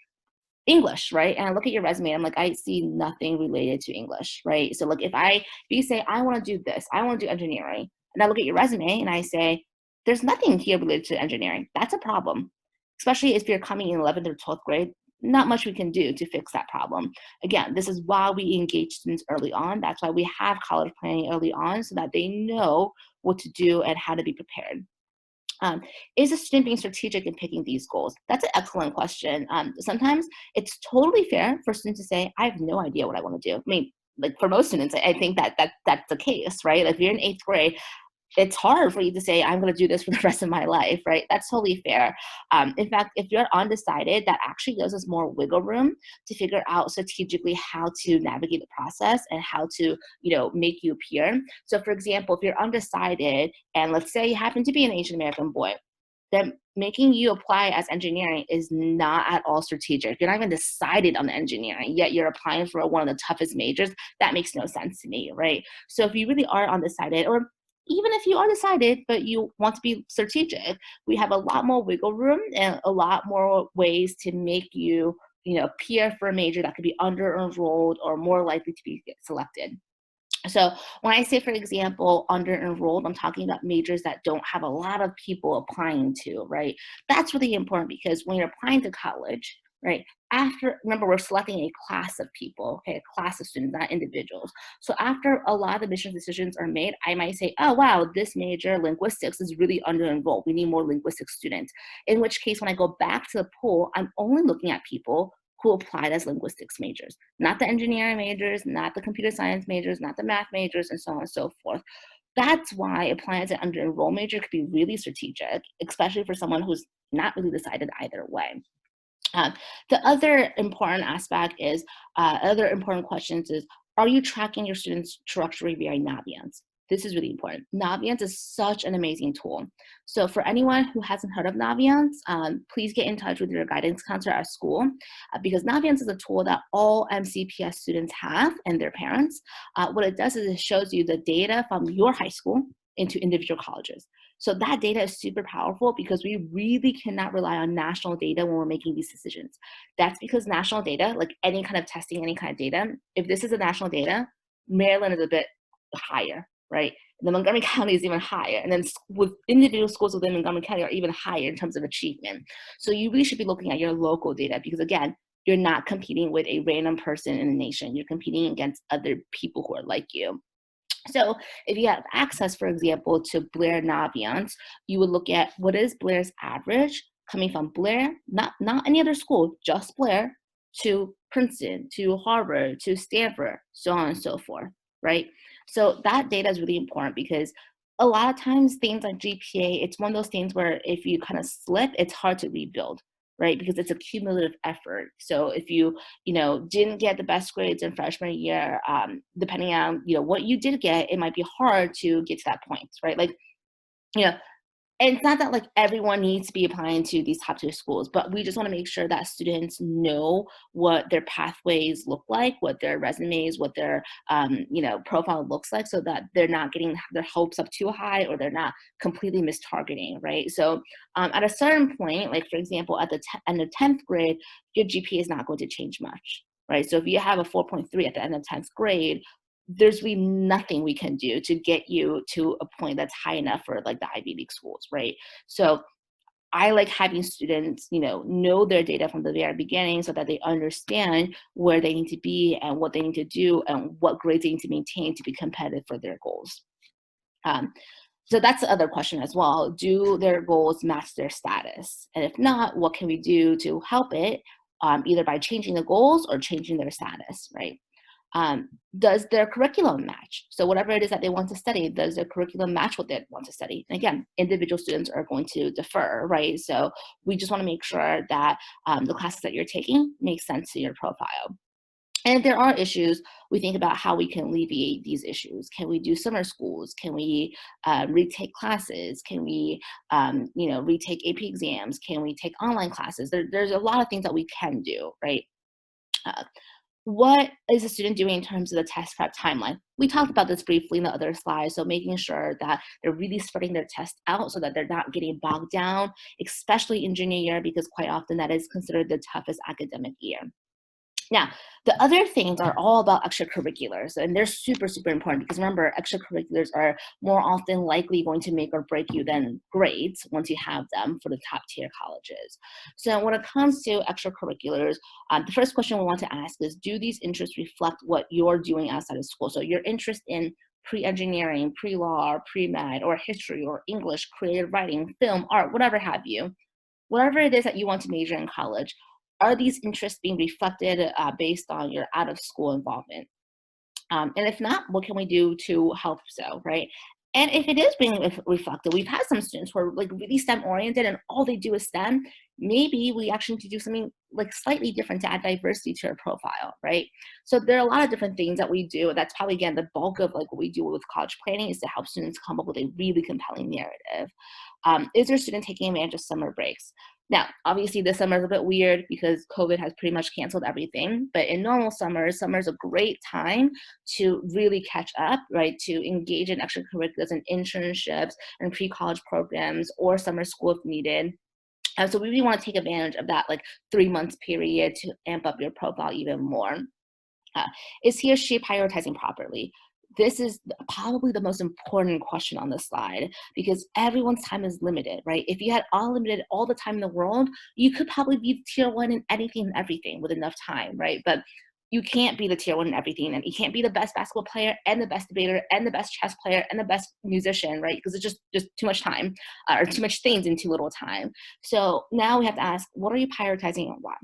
English, right? And I look at your resume, I'm like, I see nothing related to English, right? So like if you say, I want to do this, I want to do engineering, and I look at your resume and I say, there's nothing here related to engineering, that's a problem. Especially if you're coming in 11th or 12th grade, not much we can do to fix that problem. Again, this is why we engage students early on. That's why we have college planning early on so that they know what to do and how to be prepared. Um, is a student being strategic in picking these goals? That's an excellent question. Sometimes it's totally fair for students to say, I have no idea what I want to do. I mean, like for most students, I think that's the case, right? Like if you're in 8th grade, it's hard for you to say, I'm going to do this for the rest of my life, right? That's totally fair. In fact, if you're undecided, that actually gives us more wiggle room to figure out strategically how to navigate the process and how to, make you appear. So for example, if you're undecided and let's say you happen to be an Asian American boy, then making you apply as engineering is not at all strategic. You're not even decided on the engineering, yet you're applying for one of the toughest majors. That makes no sense to me, right? So if you really are undecided, or even if you are decided, but you want to be strategic, we have a lot more wiggle room and a lot more ways to make you, appear for a major that could be under enrolled or more likely to be selected. So when I say, for example, under enrolled, I'm talking about majors that don't have a lot of people applying to, right? That's really important because when you're applying to college, right, remember, we're selecting a class of people, okay, a class of students, not individuals. So after a lot of admissions decisions are made, I might say, oh, wow, this major, linguistics, is really under enrolled. We need more linguistics students. In which case, when I go back to the pool, I'm only looking at people who applied as linguistics majors, not the engineering majors, not the computer science majors, not the math majors, and so on and so forth. That's why applying as an under enroll major could be really strategic, especially for someone who's not really decided either way. Um, the other important aspect is, other important questions is, are you tracking your students' trajectory via Naviance? This is really important. Naviance is such an amazing tool. So for anyone who hasn't heard of Naviance, please get in touch with your guidance counselor at school because Naviance is a tool that all MCPS students have and their parents. What it does is it shows you the data from your high school into individual colleges. So that data is super powerful because we really cannot rely on national data when we're making these decisions. That's because national data, like any kind of testing, any kind of data, if this is a national data, Maryland is a bit higher, right? The Montgomery County is even higher. And then with individual schools within Montgomery County are even higher in terms of achievement. So you really should be looking at your local data because again, you're not competing with a random person in the nation. You're competing against other people who are like you. So if you have access, for example, to Blair Naviance, you would look at what is Blair's average coming from Blair, not any other school, just Blair, to Princeton, to Harvard, to Stanford, so on and so forth, right? So that data is really important because a lot of times things like GPA, it's one of those things where if you kind of slip, it's hard to rebuild, right? Because it's a cumulative effort. So if you didn't get the best grades in freshman year, depending on, what you did get, it might be hard to get to that point, right? Like, you know, And it's not that like everyone needs to be applying to these top tier schools, but we just want to make sure that students know what their pathways look like, what their resumes, what their profile looks like, so that they're not getting their hopes up too high or they're not completely mistargeting, right? So at a certain point, like for example, at the end of 10th grade, your GPA is not going to change much, right? So if you have a 4.3 at the end of 10th grade, there's really nothing we can do to get you to a point that's high enough for like the Ivy League schools, right? So I like having students, know their data from the very beginning so that they understand where they need to be and what they need to do and what grades they need to maintain to be competitive for their goals. So that's the other question as well. Do their goals match their status? And if not, what can we do to help it, either by changing the goals or changing their status, right? Does their curriculum match? So whatever it is that they want to study, does their curriculum match what they want to study? And again, individual students are going to differ, right? So we just want to make sure that the classes that you're taking make sense to your profile. And if there are issues, we think about how we can alleviate these issues. Can we do summer schools? Can we retake classes? Can we, retake AP exams? Can we take online classes? There's a lot of things that we can do, right? Uh, what is a student doing in terms of the test prep timeline? We talked about this briefly in the other slide, so making sure that they're really spreading their tests out so that they're not getting bogged down, especially in junior year, because quite often that is considered the toughest academic year. Now, the other things are all about extracurriculars, and they're super, super important because remember, extracurriculars are more often likely going to make or break you than grades once you have them for the top tier colleges. So when it comes to extracurriculars, the first question we want to ask is, do these interests reflect what you're doing outside of school? So your interest in pre-engineering, pre-law, pre-med, or history, or English, creative writing, film, art, whatever have you, whatever it is that you want to major in college, are these interests being reflected based on your out of school involvement? And if not, what can we do to help so, right? And if it is being reflected, we've had some students who are like really STEM oriented and all they do is STEM. Maybe we actually need to do something like slightly different to add diversity to our profile, right? So there are a lot of different things that we do. That's probably, again, the bulk of like what we do with college planning is to help students come up with a really compelling narrative. Is your student taking advantage of summer breaks? Now, obviously this summer is a bit weird because COVID has pretty much canceled everything, but in normal summers, summer is a great time to really catch up, right? To engage in extracurriculars and internships and pre-college programs or summer school if needed. So we really want to take advantage of that like 3 months period to amp up your profile even more. Uh, is he or she prioritizing properly? This is probably the most important question on this slide because everyone's time is limited, right? If you had unlimited all the time in the world, you could probably be tier one in anything and everything with enough time, right? But you can't be the tier one in everything, and you can't be the best basketball player and the best debater and the best chess player and the best musician, right? Because it's just too much time or too much things in too little time. So now we have to ask, what are you prioritizing and why?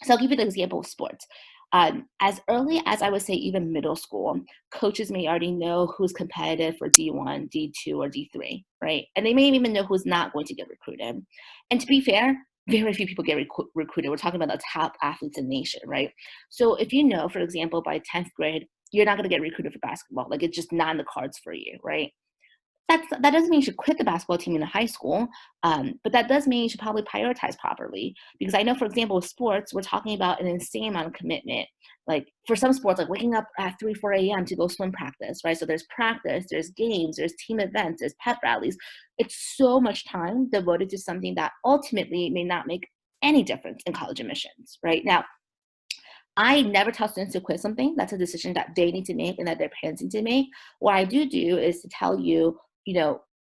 So I'll give you the example of sports. As early as I would say even middle school, coaches may already know who's competitive for D1, D2, or D3, right? And they may even know who's not going to get recruited. And to be fair, very few people get recruited. We're talking about the top athletes in the nation, right? So if you know, for example, by 10th grade, you're not going to get recruited for basketball, like it's just not in the cards for you, right? That doesn't mean you should quit the basketball team in high school, but that does mean you should probably prioritize properly. Because I know, for example, with sports, we're talking about an insane amount of commitment. Like for some sports, like waking up at 3, 4 a.m. to go swim practice, right? So there's practice, there's games, there's team events, there's pep rallies. It's so much time devoted to something that ultimately may not make any difference in college admissions, right? Now, I never tell students to quit something. That's a decision that they need to make and that their parents need to make. What I do is to tell you,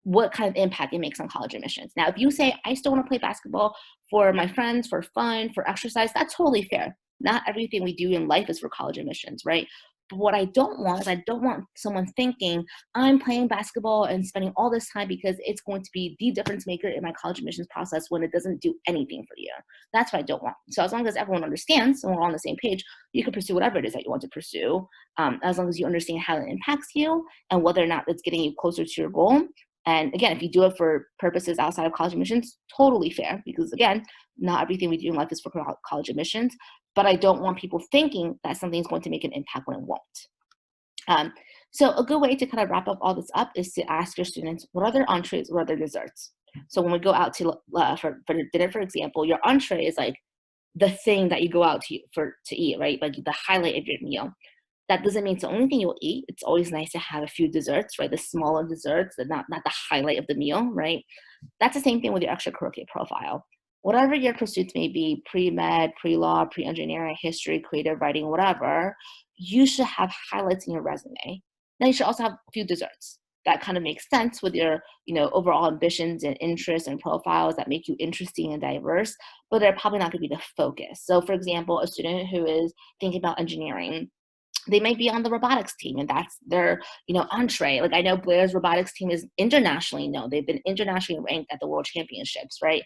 what kind of impact it makes on college admissions. Now, if you say, I still want to play basketball for my friends, for fun, for exercise, that's totally fair. Not everything we do in life is for college admissions, right? But what I don't want is I don't want someone thinking I'm playing basketball and spending all this time because it's going to be the difference maker in my college admissions process when it doesn't do anything for you. That's what I don't want. So as long as everyone understands and we're all on the same page, you can pursue whatever it is that you want to pursue, as long as you understand how it impacts you and whether or not it's getting you closer to your goal. And again, if you do it for purposes outside of college admissions, totally fair, because again, not everything we do in life is for college admissions, but I don't want people thinking that something is going to make an impact when it won't. So a good way to kind of wrap up all this up is to ask your students, what are their entrees, what are their desserts? So when we go out to for dinner, for example, your entree is like the thing that you go out to eat, right? Like the highlight of your meal. That doesn't mean it's the only thing you'll eat. It's always nice to have a few desserts, right? The smaller desserts, not the highlight of the meal, right? That's the same thing with your extracurricular profile. Whatever your pursuits may be, pre-med, pre-law, pre-engineering, history, creative writing, whatever, you should have highlights in your resume. Then you should also have a few desserts. That kind of makes sense with your, overall ambitions and interests and profiles that make you interesting and diverse, but they're probably not going to be the focus. So for example, a student who is thinking about engineering, they might be on the robotics team and that's their entree. Like I know Blair's robotics team is internationally known. They've been internationally ranked at the world championships, right?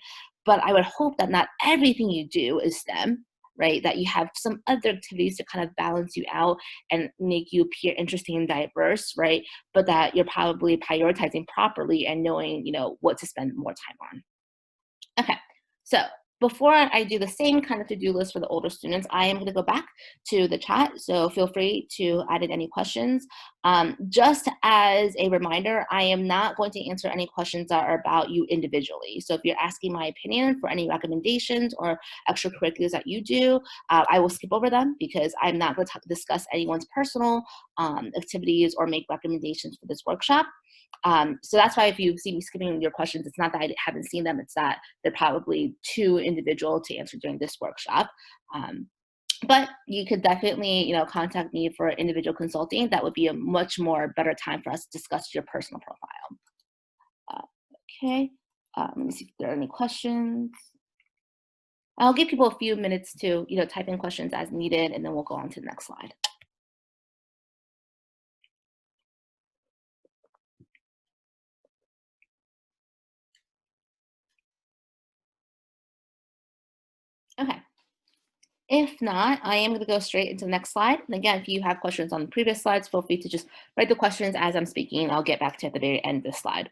But I would hope that not everything you do is STEM, right? That you have some other activities to kind of balance you out and make you appear interesting and diverse, right? But that you're probably prioritizing properly and knowing what to spend more time on. Okay, so before I do the same kind of to-do list for the older students, I am going to go back to the chat. So feel free to add in any questions. Just as a reminder, I am not going to answer any questions that are about you individually. So if you're asking my opinion for any recommendations or extracurriculars that you do, I will skip over them because I'm not going to discuss anyone's personal activities or make recommendations for this workshop. So that's why if you see me skipping your questions, it's not that I haven't seen them, it's that they're probably too individual to answer during this workshop. But you could definitely, contact me for individual consulting. That would be a much more better time for us to discuss your personal profile. Okay, let me see if there are any questions. I'll give people a few minutes to, type in questions as needed, and then we'll go on to the next slide. Okay. If not, I am going to go straight into the next slide. And again, if you have questions on the previous slides, feel free to just write the questions as I'm speaking. I'll get back to at the very end of this slide.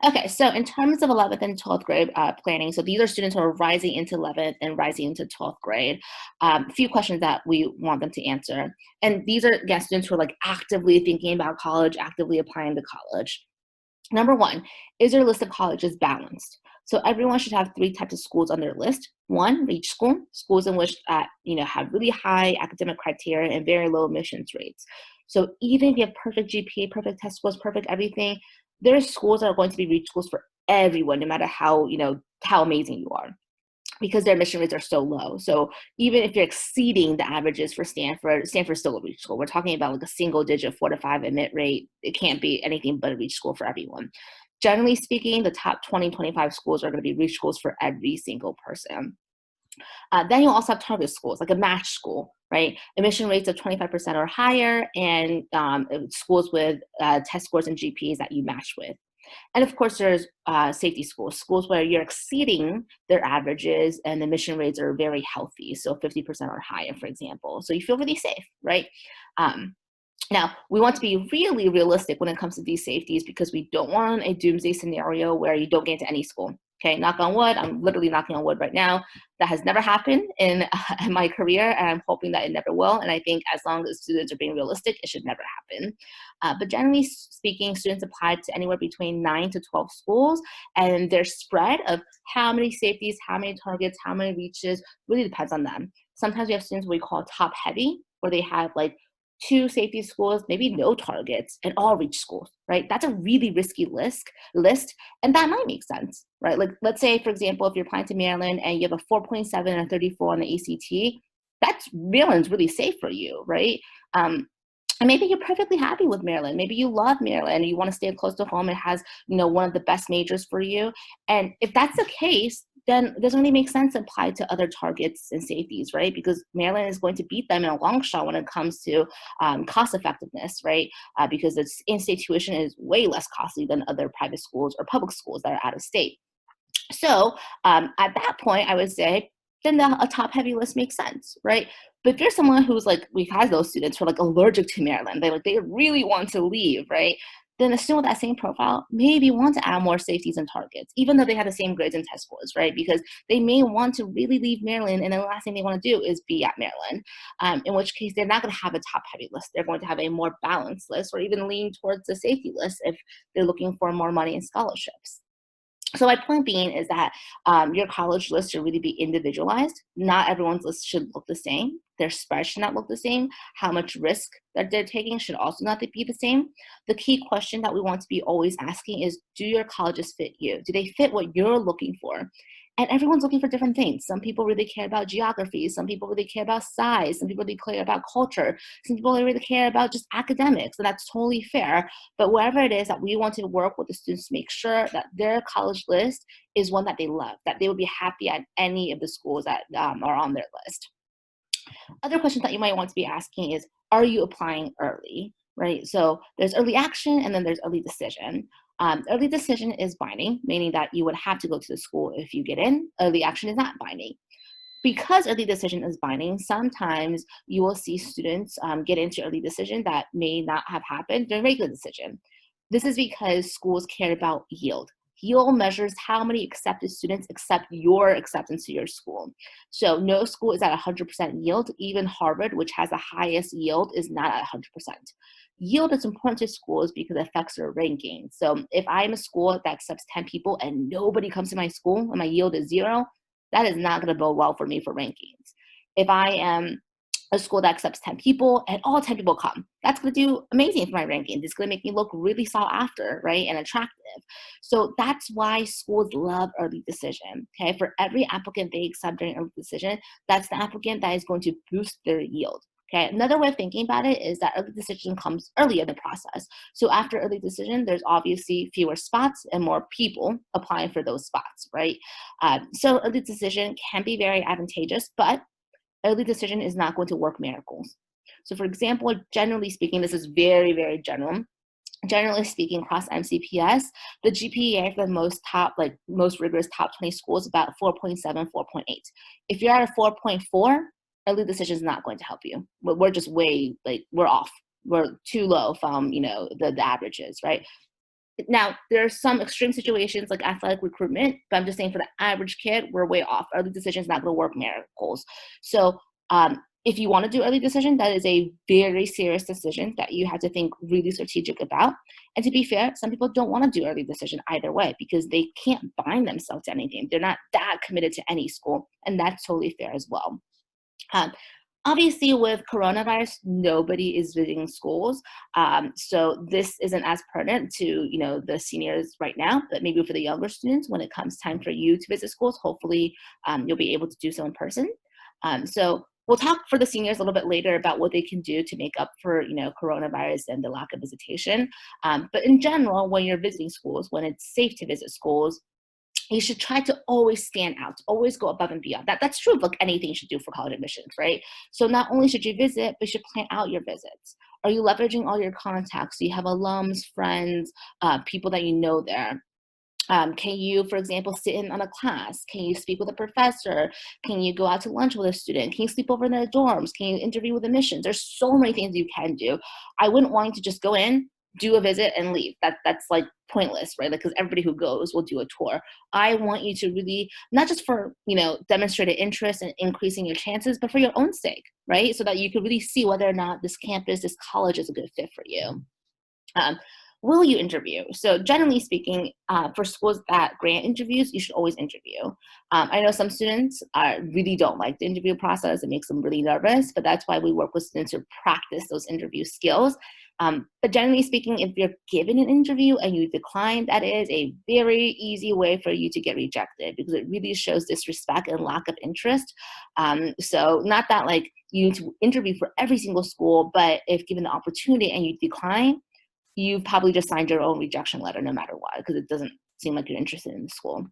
Okay, so in terms of 11th and 12th grade planning, so these are students who are rising into 11th and rising into 12th grade. A few questions that we want them to answer. And these are, again, students who are like actively thinking about college, actively applying to college. Number one, is your list of colleges balanced? So everyone should have 3 types of schools on their list. One, reach school, schools in which have really high academic criteria and very low admissions rates. So even if you have perfect GPA, perfect test scores, perfect everything, there are schools that are going to be reach schools for everyone, no matter how amazing you are, because their admission rates are so low. So even if you're exceeding the averages for Stanford's still a reach school. We're talking about like a single digit 4 to 5 admit rate. It can't be anything but a reach school for everyone. Generally speaking, the top 20, 25 schools are going to be reach schools for every single person. Then you'll also have target schools, like a match school, right? Admission rates of 25% or higher, and schools with test scores and GPAs that you match with. And of course, there's safety schools, schools where you're exceeding their averages and the admission rates are very healthy, so 50% or higher, for example. So you feel really safe, right? Now, we want to be really realistic when it comes to these safeties because we don't want a doomsday scenario where you don't get into any school. Okay, knock on wood. I'm literally knocking on wood right now. That has never happened in my career, and I'm hoping that it never will. And I think as long as students are being realistic, it should never happen. But generally speaking, students apply to anywhere between 9 to 12 schools, and their spread of how many safeties, how many targets, how many reaches really depends on them. Sometimes we have students we call top heavy, where they have like 2 safety schools, maybe no targets, and all reach schools, right? That's a really risky list, and that might make sense, right? Like, let's say, for example, if you're applying to Maryland and you have a 4.7 or 34 on the ACT, Maryland's really safe for you, right? And maybe you're perfectly happy with Maryland. Maybe you love Maryland and you want to stay close to home. It has, one of the best majors for you. And if that's the case, then it doesn't really make sense to apply to other targets and safeties, right? Because Maryland is going to beat them in a long shot when it comes to cost effectiveness, right? Because its in-state tuition is way less costly than other private schools or public schools that are out of state. So at that point, I would say, then a top heavy list makes sense, right? But if you're someone who's like, we've had those students who are like allergic to Maryland, they really want to leave, right? then a student with that same profile maybe want to add more safeties and targets, even though they have the same grades and test scores, right? Because they may want to really leave Maryland, and the last thing they want to do is be at Maryland. In which case, they're not going to have a top-heavy list. They're going to have a more balanced list, or even lean towards the safety list if they're looking for more money in scholarships. So my point being is that your college list should really be individualized. Not everyone's list should look the same. Their spread should not look the same. How much risk that they're taking should also not be the same. The key question that we want to be always asking is, do your colleges fit you? Do they fit what you're looking for? And everyone's looking for different things. Some people really care about geography. Some people really care about size. Some people really care about culture. Some people really care about just academics. And that's totally fair. But wherever it is that we want to work with the students to make sure that their college list is one that they love, that they would be happy at any of the schools that are on their list. Other questions that you might want to be asking is, are you applying early, right? So there's early action and then there's early decision. Early decision is binding, meaning that you would have to go to the school if you get in. Early action is not binding. Because early decision is binding, sometimes you will see students get into early decision that may not have happened during regular decision. This is because schools care about yield. Yield measures how many accepted students accept your acceptance to your school. So no school is at 100% yield. Even Harvard, which has the highest yield, is not at 100%. Yield is important to schools because it affects their ranking. So if I'm a school that accepts 10 people and nobody comes to my school and my yield is 0, that is not going to bode well for me for rankings. If I am a school that accepts 10 people and all 10 people come, that's going to do amazing for my rankings. It's going to make me look really sought after, right, and attractive. So that's why schools love early decision, okay? For every applicant they accept during early decision, that's the applicant that is going to boost their yield. Okay, another way of thinking about it is that early decision comes early in the process. So after early decision, there's obviously fewer spots and more people applying for those spots, right? So early decision can be very advantageous, but early decision is not going to work miracles. So for example, generally speaking, this is very, very general. Generally speaking, across MCPS, the GPA for the most rigorous top 20 schools is about 4.7, 4.8. If you're at a 4.4, early decision is not going to help you. We're just we're off. We're too low from, the averages, right? Now, there are some extreme situations like athletic recruitment, but I'm just saying for the average kid, we're way off. Early decision is not going to work miracles. So if you want to do early decision, that is a very serious decision that you have to think really strategic about. And to be fair, some people don't want to do early decision either way because they can't bind themselves to anything. They're not that committed to any school, and that's totally fair as well. Um, Obviously, with coronavirus, nobody is visiting schools. So this isn't as pertinent to, the seniors right now, but maybe for the younger students, when it comes time for you to visit schools, hopefully you'll be able to do so in person. So we'll talk for the seniors a little bit later about what they can do to make up for, coronavirus and the lack of visitation. But in general, when you're visiting schools, when it's safe to visit schools, you should try to always stand out, always go above and beyond. That's true of like anything you should do for college admissions, right? So not only should you visit, but you should plan out your visits. Are you leveraging all your contacts? Do you have alums, friends, people that you know there? Can you, for example, sit in on a class? Can you speak with a professor? Can you go out to lunch with a student? Can you sleep over in their dorms? Can you interview with admissions? There's so many things you can do. I wouldn't want you to just go in, do a visit, and leave. That's like pointless, right? Because everybody who goes will do a tour. I want you to really, not just for, demonstrated interest and increasing your chances, but for your own sake, right? So that you can really see whether or not this campus, this college is a good fit for you. Will you interview? So generally speaking, for schools that grant interviews, you should always interview. I know some students really don't like the interview process. It makes them really nervous, but that's why we work with students to practice those interview skills. But generally speaking, if you're given an interview and you decline, that is a very easy way for you to get rejected because it really shows disrespect and lack of interest. So not that like you need to interview for every single school, but if given the opportunity and you decline, you've probably just signed your own rejection letter no matter what, because it doesn't seem like you're interested in the school.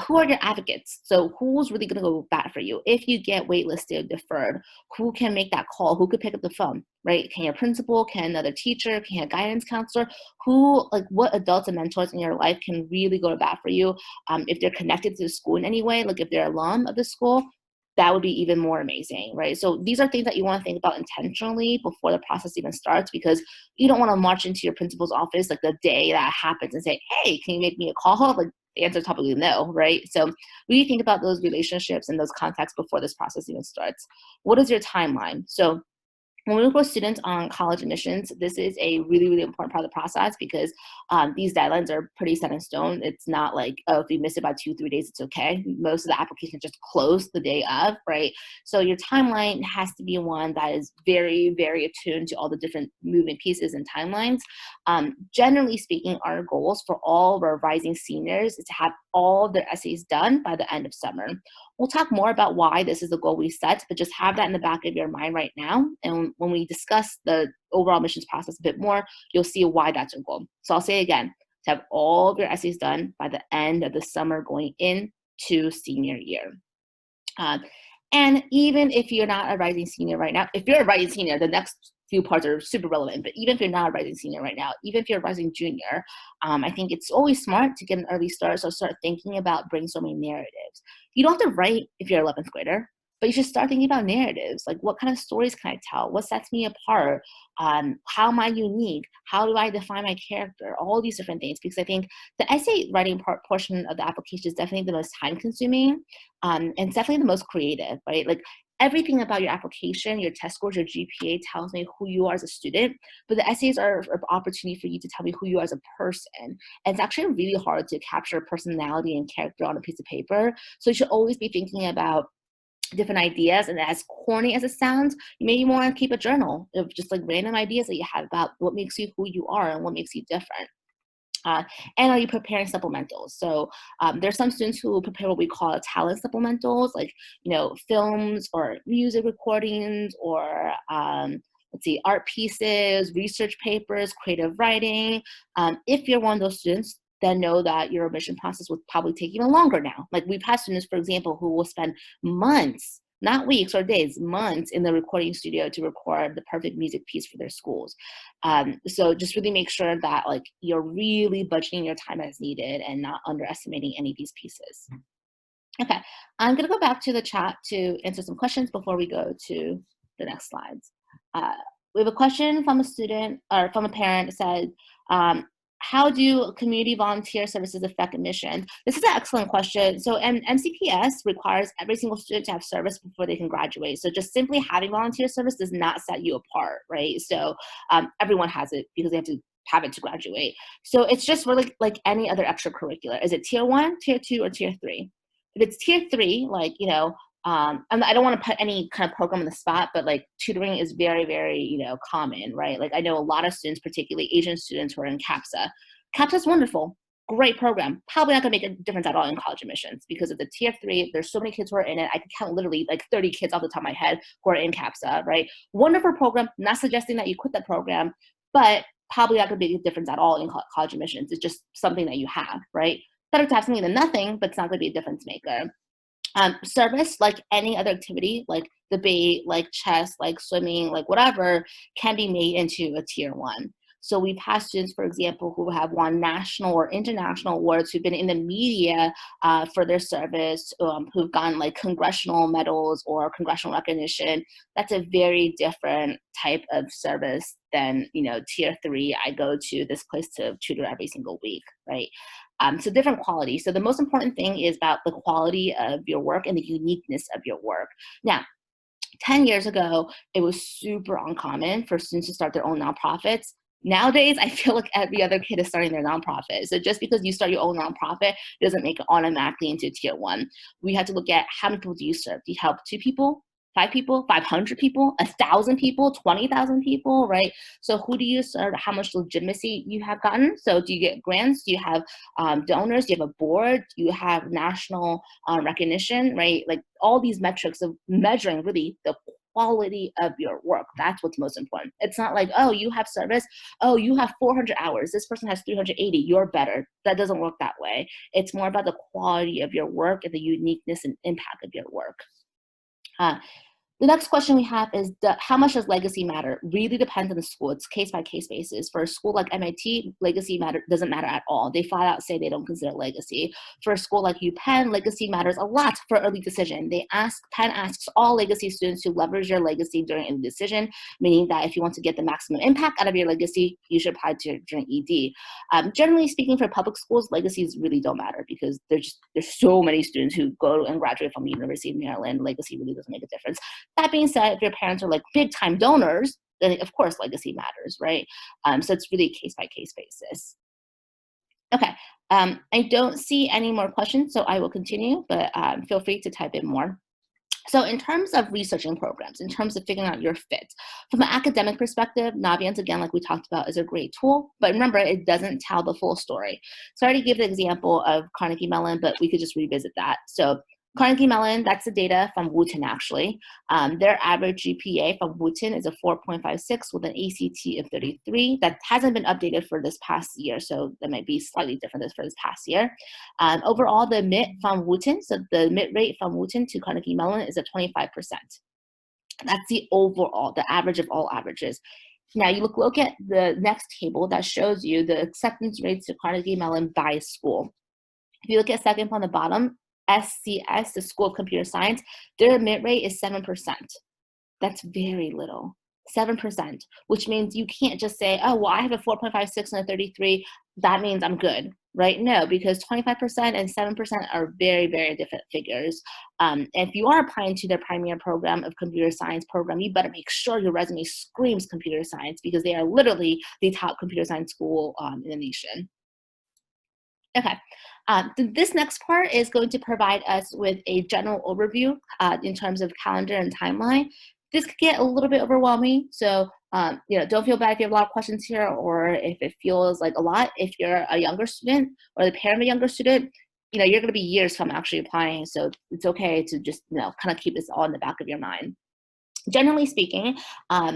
Who are your advocates? So who's really going to go bat for you? If you get waitlisted, deferred, who can make that call? Who could pick up the phone, right? Can your principal, can another teacher, can a guidance counselor? What adults and mentors in your life can really go to bat for you? If they're connected to the school in any way, like if they're alum of the school, that would be even more amazing, right? So these are things that you want to think about intentionally before the process even starts, because you don't want to march into your principal's office like the day that happens and say, hey, can you make me a call? Like the answer is probably no, right? So really think about those relationships and those contacts before this process even starts. What is your timeline? So when we work with students on college admissions, this is a really, really important part of the process, because these deadlines are pretty set in stone. It's not like, oh, if you miss it by 2-3 days, it's okay. Most of the applications just close the day of, right? So your timeline has to be one that is very, very attuned to all the different moving pieces and timelines. Generally speaking, our goals for all of our rising seniors is to have all of their essays done by the end of summer. We'll talk more about why this is the goal we set, but just have that in the back of your mind right now. And when we discuss the overall admissions process a bit more, you'll see why that's your goal. So I'll say again, to have all of your essays done by the end of the summer going into senior year. And even if you're not a rising senior right now, if you're a rising senior, the next few parts are super relevant. But even if you're not a rising senior right now, even if you're a rising junior, I think it's always smart to get an early start. So start thinking about brainstorming narratives. You don't have to write if you're an 11th grader, but you should start thinking about narratives. Like, what kind of stories can I tell? What sets me apart? How am I unique? How do I define my character? All these different things. Because I think the essay writing portion of the application is definitely the most time consuming. And it's definitely the most creative, right? Like everything about your application, your test scores, your GPA tells me who you are as a student, but the essays are an opportunity for you to tell me who you are as a person. And it's actually really hard to capture personality and character on a piece of paper. So you should always be thinking about different ideas. And as corny as it sounds, you maybe want to keep a journal of just like random ideas that you have about what makes you who you are and what makes you different. And are you preparing supplementals? So there's some students who prepare what we call talent supplementals, like, films or music recordings or let's see, art pieces, research papers, creative writing. If you're one of those students, then know that your admission process would probably take even longer now. Like we've had students, for example, who will spend months, not weeks or days, months in the recording studio to record the perfect music piece for their schools. So just really make sure that like you're really budgeting your time as needed and not underestimating any of these pieces. Okay, I'm gonna go back to the chat to answer some questions before we go to the next slides. We have a question from a student or from a parent that said, how do community volunteer services affect admission? This is an excellent question. So MCPS requires every single student to have service before they can graduate. So just simply having volunteer service does not set you apart, right? So everyone has it because they have to have it to graduate. So it's just really like any other extracurricular. Is it tier 1, tier 2, or tier 3? If it's tier 3, like, and I don't want to put any kind of program on the spot, but like tutoring is very, very, common, right? Like I know a lot of students, particularly Asian students who are in CAPSA. CAPSA is wonderful, great program. Probably not gonna make a difference at all in college admissions because of the tier 3, there's so many kids who are in it. I can count literally like 30 kids off the top of my head who are in CAPSA, right? Wonderful program, not suggesting that you quit the program, but probably not gonna make a difference at all in college admissions. It's just something that you have, right? Better to have something than nothing, but it's not gonna be a difference maker. Service, like any other activity, like debate, like chess, like swimming, like whatever, can be made into a tier 1. So we've had students, for example, who have won national or international awards, who've been in the media for their service, who've gotten like congressional medals or congressional recognition. That's a very different type of service than, tier 3, I go to this place to tutor every single week, right? So different quality. So the most important thing is about the quality of your work and the uniqueness of your work. Now, 10 years ago, it was super uncommon for students to start their own nonprofits. Nowadays, I feel like every other kid is starting their nonprofit. So just because you start your own nonprofit doesn't make it automatically into tier 1. We have to look at how many people do you serve? Do you help 2 people? 5 people, 500 people, 1,000 people, 20,000 people, right? So who do you serve? How much legitimacy you have gotten? So do you get grants? Do you have donors? Do you have a board? Do you have national recognition, right? Like all these metrics of measuring really the quality of your work. That's what's most important. It's not like, oh, you have service. Oh, you have 400 hours. This person has 380. You're better. That doesn't work that way. It's more about the quality of your work and the uniqueness and impact of your work. The next question we have is how much does legacy matter? Really depends on the school. It's case-by-case basis. For a school like MIT, legacy doesn't matter at all. They flat out say they don't consider legacy. For a school like UPenn, legacy matters a lot for early decision. Penn asks all legacy students to leverage your legacy during early decision, meaning that if you want to get the maximum impact out of your legacy, you should apply during ED. Generally speaking, for public schools, legacies really don't matter because there's so many students who go and graduate from the University of Maryland. Legacy really doesn't make a difference. That being said, if your parents are like big time donors, then of course legacy matters, right? So it's really case by case basis. Okay, I don't see any more questions, so I will continue, but feel free to type in more. So in terms of researching programs, in terms of figuring out your fit, from an academic perspective, Naviance, again, like we talked about, is a great tool, but remember, it doesn't tell the full story. So I already gave the example of Carnegie Mellon, but we could just revisit that. So Carnegie Mellon, that's the data from Wooten, actually. Their average GPA from Wooten is a 4.56 with an ACT of 33. That hasn't been updated for this past year, so that might be slightly different for this past year. Overall, the MIT from Wooten, so the MIT rate from Wooten to Carnegie Mellon is at 25%. That's the overall, the average of all averages. Now you look at the next table that shows you the acceptance rates to Carnegie Mellon by school. If you look at second from the bottom, SCS, the School of Computer Science, their admit rate is 7%. That's very little, 7%, which means you can't just say, oh, well, I have a 4.56 and a 33. That means I'm good, right? No, because 25% and 7% are very, very different figures. If you are applying to their premier program of computer science program, you better make sure your resume screams computer science because they are literally the top computer science school in the nation. Okay, this next part is going to provide us with a general overview in terms of calendar and timeline. This could get a little bit overwhelming, so don't feel bad if you have a lot of questions here or if it feels like a lot. If you're a younger student or the parent of a younger student, you're going to be years from actually applying, so it's okay to just kind of keep this all in the back of your mind. Generally speaking,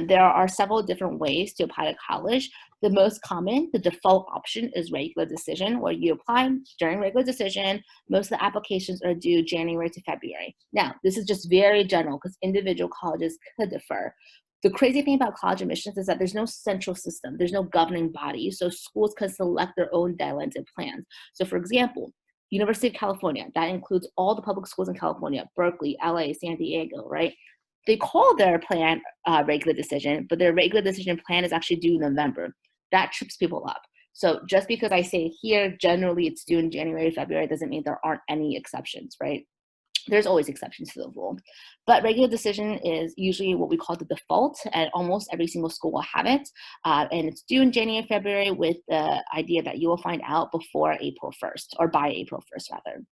there are several different ways to apply to college. The most common, the default option, is regular decision, where you apply during regular decision. Most of the applications are due January to February. Now, this is just very general because individual colleges could differ. The crazy thing about college admissions is that there's no central system. There's no governing body, so schools can select their own deadlines and plans. So for example, University of California, that includes all the public schools in California, Berkeley, LA, San Diego, right? They call their plan regular decision, but their regular decision plan is actually due in November. That trips people up. So just because I say here, generally it's due in January, February, doesn't mean there aren't any exceptions, right? There's always exceptions to the rule. But regular decision is usually what we call the default, and almost every single school will have it. And it's due in January, February with the idea that you will find out before April 1st, or by April 1st, rather.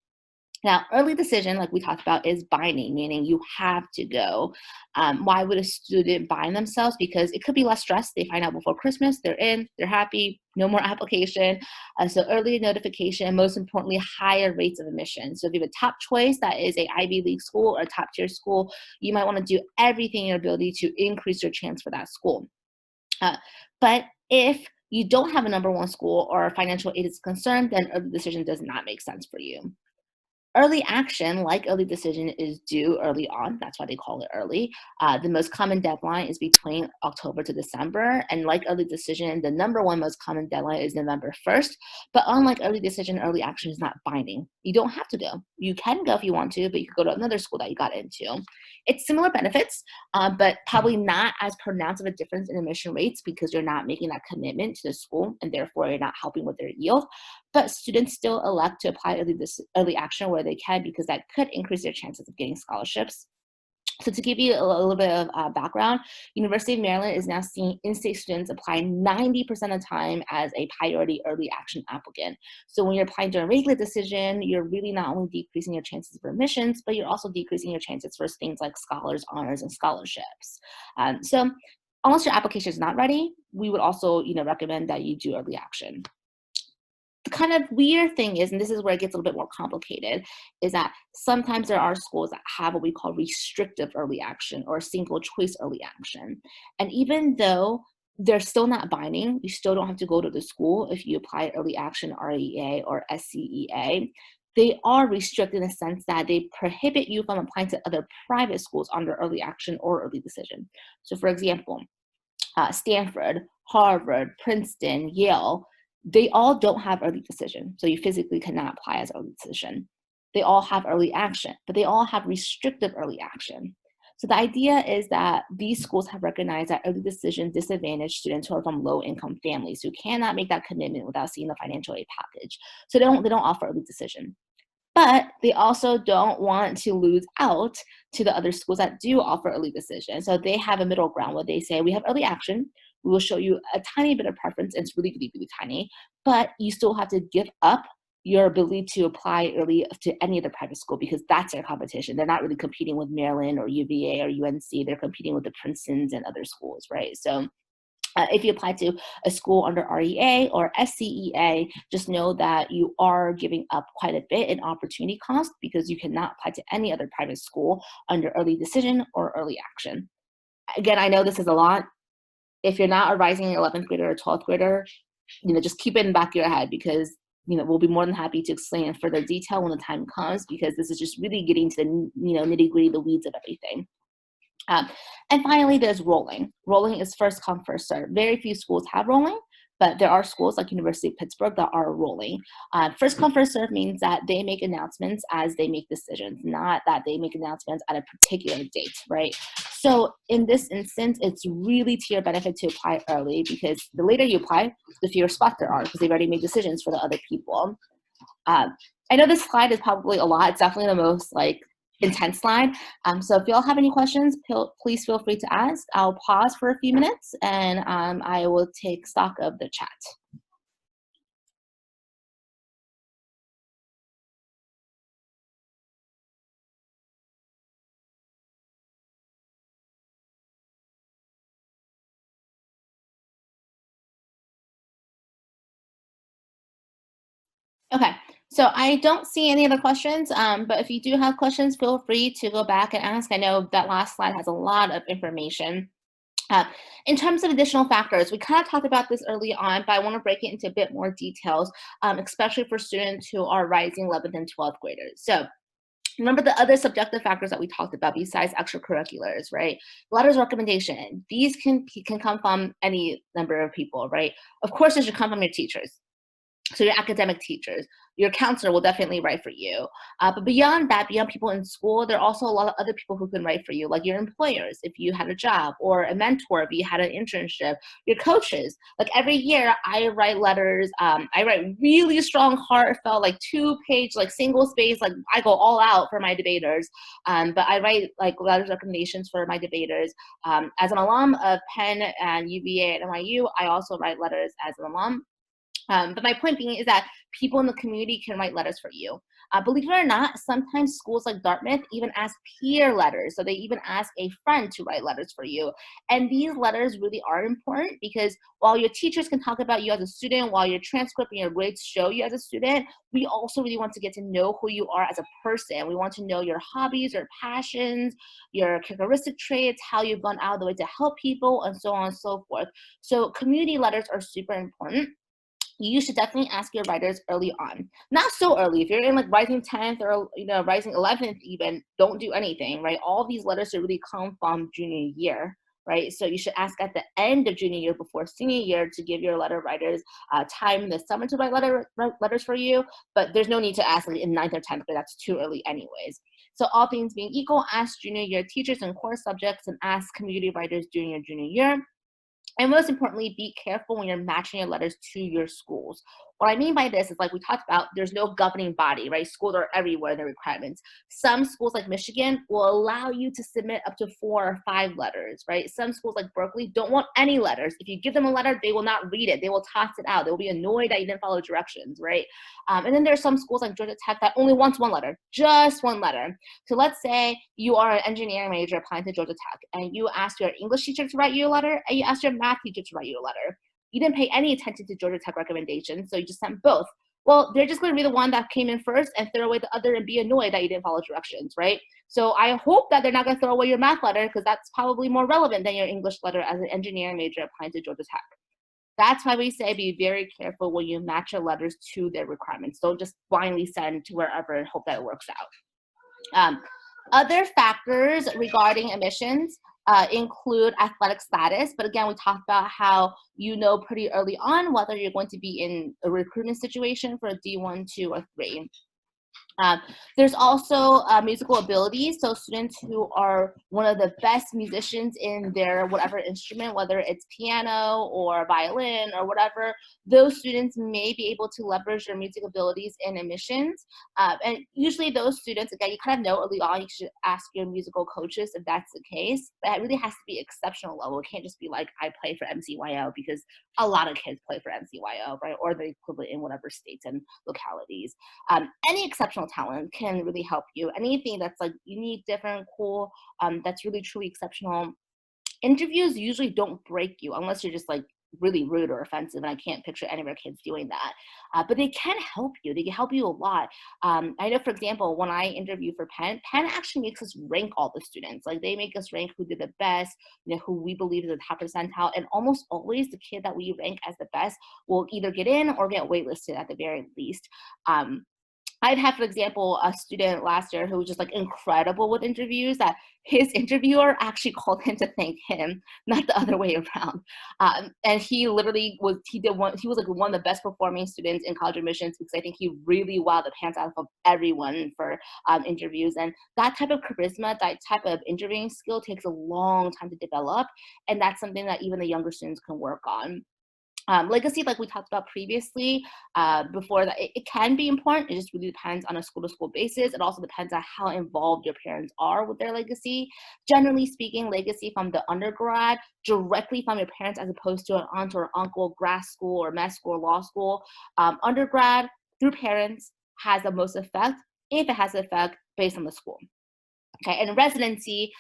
Now, early decision, like we talked about, is binding, meaning you have to go. Why would a student bind themselves? Because it could be less stress. They find out before Christmas, they're in, they're happy, no more application. So early notification, and most importantly, higher rates of admission. So if you have a top choice that is a Ivy League school or a top tier school, you might want to do everything in your ability to increase your chance for that school. But if you don't have a number one school or financial aid is concerned, then early decision does not make sense for you. Early action, like early decision, is due early on. That's why they call it early. The most common deadline is between October to December. And like early decision, the number one most common deadline is November 1st. But unlike early decision, early action is not binding. You don't have to go. You can go if you want to, but you could go to another school that you got into. It's similar benefits, but probably not as pronounced of a difference in admission rates because you're not making that commitment to the school and therefore you're not helping with their yield. But students still elect to apply early action where they can because that could increase their chances of getting scholarships. So to give you a little bit of background, University of Maryland is now seeing in-state students apply 90% of the time as a priority early action applicant. So when you're applying during regular decision, you're really not only decreasing your chances for admissions, but you're also decreasing your chances for things like scholars, honors, and scholarships. So unless your application is not ready, we would also recommend that you do early action. The kind of weird thing is, and this is where it gets a little bit more complicated, is that sometimes there are schools that have what we call restrictive early action or single choice early action. And even though they're still not binding, you still don't have to go to the school if you apply early action REA or SCEA. they are restricted in the sense that they prohibit you from applying to other private schools under early action or early decision. So for example, Stanford, Harvard, Princeton, Yale, they all don't have early decision. So you physically cannot apply as early decision. They all have early action, but they all have restrictive early action. So the idea is that these schools have recognized that early decision disadvantaged students who are from low income families who cannot make that commitment without seeing the financial aid package. So they don't offer early decision. But they also don't want to lose out to the other schools that do offer early decision. So they have a middle ground where they say, we have early action. We will show you a tiny bit of preference. And it's really, really, really tiny. But you still have to give up your ability to apply early to any other private school because that's their competition. They're not really competing with Maryland or UVA or UNC. They're competing with the Princetons and other schools, right? So if you apply to a school under REA or SCEA, just know that you are giving up quite a bit in opportunity cost because you cannot apply to any other private school under early decision or early action. Again, I know this is a lot. If you're not a rising 11th grader or 12th grader, just keep it in the back of your head because we'll be more than happy to explain in further detail when the time comes because this is just really getting to the nitty gritty, the weeds of everything. And finally, there's rolling. Rolling is first come, first serve. Very few schools have rolling, but there are schools like University of Pittsburgh that are rolling. First come, first serve means that they make announcements as they make decisions, not that they make announcements at a particular date, right? So in this instance, it's really to your benefit to apply early because the later you apply, the fewer spots there are because they've already made decisions for the other people. I know this slide is probably a lot. It's definitely the most intense slide. So if you all have any questions, please feel free to ask. I'll pause for a few minutes and I will take stock of the chat. Okay, so I don't see any other questions, but if you do have questions, feel free to go back and ask. I know that last slide has a lot of information. In terms of additional factors, we kind of talked about this early on, but I want to break it into a bit more details, especially for students who are rising 11th and 12th graders. So remember the other subjective factors that we talked about besides extracurriculars, right? Letters of recommendation. These can come from any number of people, right? Of course, it should come from your teachers. So your academic teachers, your counselor will definitely write for you. But beyond that, beyond people in school, there are also a lot of other people who can write for you, like your employers, if you had a job, or a mentor, if you had an internship, your coaches. Like every year, I write letters. I write really strong, heartfelt, 2-page, single space, I go all out for my debaters. But I write letters of recommendations for my debaters. As an alum of Penn and UVA and NYU, I also write letters as an alum. But my point being is that people in the community can write letters for you. Believe it or not, sometimes schools like Dartmouth even ask peer letters. So they even ask a friend to write letters for you. And these letters really are important because while your teachers can talk about you as a student, while your transcript and your grades show you as a student, we also really want to get to know who you are as a person. We want to know your hobbies, your passions, your characteristic traits, how you've gone out of the way to help people, and so on and so forth. So community letters are super important. You should definitely ask your writers early on. Not so early. If you're in rising 10th or rising 11th even, don't do anything, right? All these letters should really come from junior year, right? So you should ask at the end of junior year before senior year to give your letter writers time in the summer to write letters for you, but there's no need to ask in 9th or 10th grade. That's too early anyways. So all things being equal, ask junior year teachers in core subjects and ask community writers during your junior year. And most importantly, be careful when you're matching your letters to your schools. What I mean by this is we talked about, there's no governing body, right? Schools are everywhere in the requirements. Some schools like Michigan will allow you to submit up to 4 or 5 letters, right? Some schools like Berkeley don't want any letters. If you give them a letter, they will not read it. They will toss it out. They will be annoyed that you didn't follow directions, right? And then there's some schools like Georgia Tech that only wants 1 letter, just 1 letter. So let's say you are an engineering major applying to Georgia Tech and you ask your English teacher to write you a letter and you ask your math teacher to write you a letter. You didn't pay any attention to Georgia Tech recommendations, so you just sent both. Well, they're just going to be the one that came in first and throw away the other and be annoyed that you didn't follow directions, right? So I hope that they're not going to throw away your math letter because that's probably more relevant than your English letter as an engineering major applying to Georgia Tech. That's why we say be very careful when you match your letters to their requirements. Don't just blindly send to wherever and hope that it works out. Um, Other factors regarding admissions include athletic status, but again, we talked about how you know pretty early on whether you're going to be in a recruitment situation for a D1, 2, or 3. Um, there's also musical ability. So students who are one of the best musicians in their whatever instrument, whether it's piano or violin or whatever, those students may be able to leverage their music abilities in admissions. And usually those students, again, you kind of know early on, you should ask your musical coaches if that's the case. But it really has to be exceptional level. It can't just be like, I play for MCYO, because a lot of kids play for MCYO, right? Or the equivalent in whatever states and localities. Any exceptional talent can really help you. Anything that's like unique, different, cool, that's really truly exceptional. Interviews usually don't break you unless you're just like really rude or offensive, and I can't picture any of our kids doing that. But they can help you. They can help you a lot. I know, for example, when I interview for Penn actually makes us rank all the students. Like they make us rank who did the best, who we believe is the top percentile, and almost always the kid that we rank as the best will either get in or get waitlisted at the very least. I'd had, for example, a student last year who was just like incredible with interviews, that his interviewer actually called him to thank him, not the other way around. And he literally was, he was like one of the best performing students in college admissions, because I think he really wowed the pants out of everyone for interviews. And that type of charisma, that type of interviewing skill takes a long time to develop. And that's something that even the younger students can work on. Legacy, like we talked about previously, before that, it can be important. It just really depends on a school-to-school basis. It also depends on how involved your parents are with their legacy. Generally speaking, legacy from the undergrad, directly from your parents, as opposed to an aunt or uncle, grad school or med school or law school. Undergrad through parents has the most effect, if it has an effect, based on the school. Okay, and residency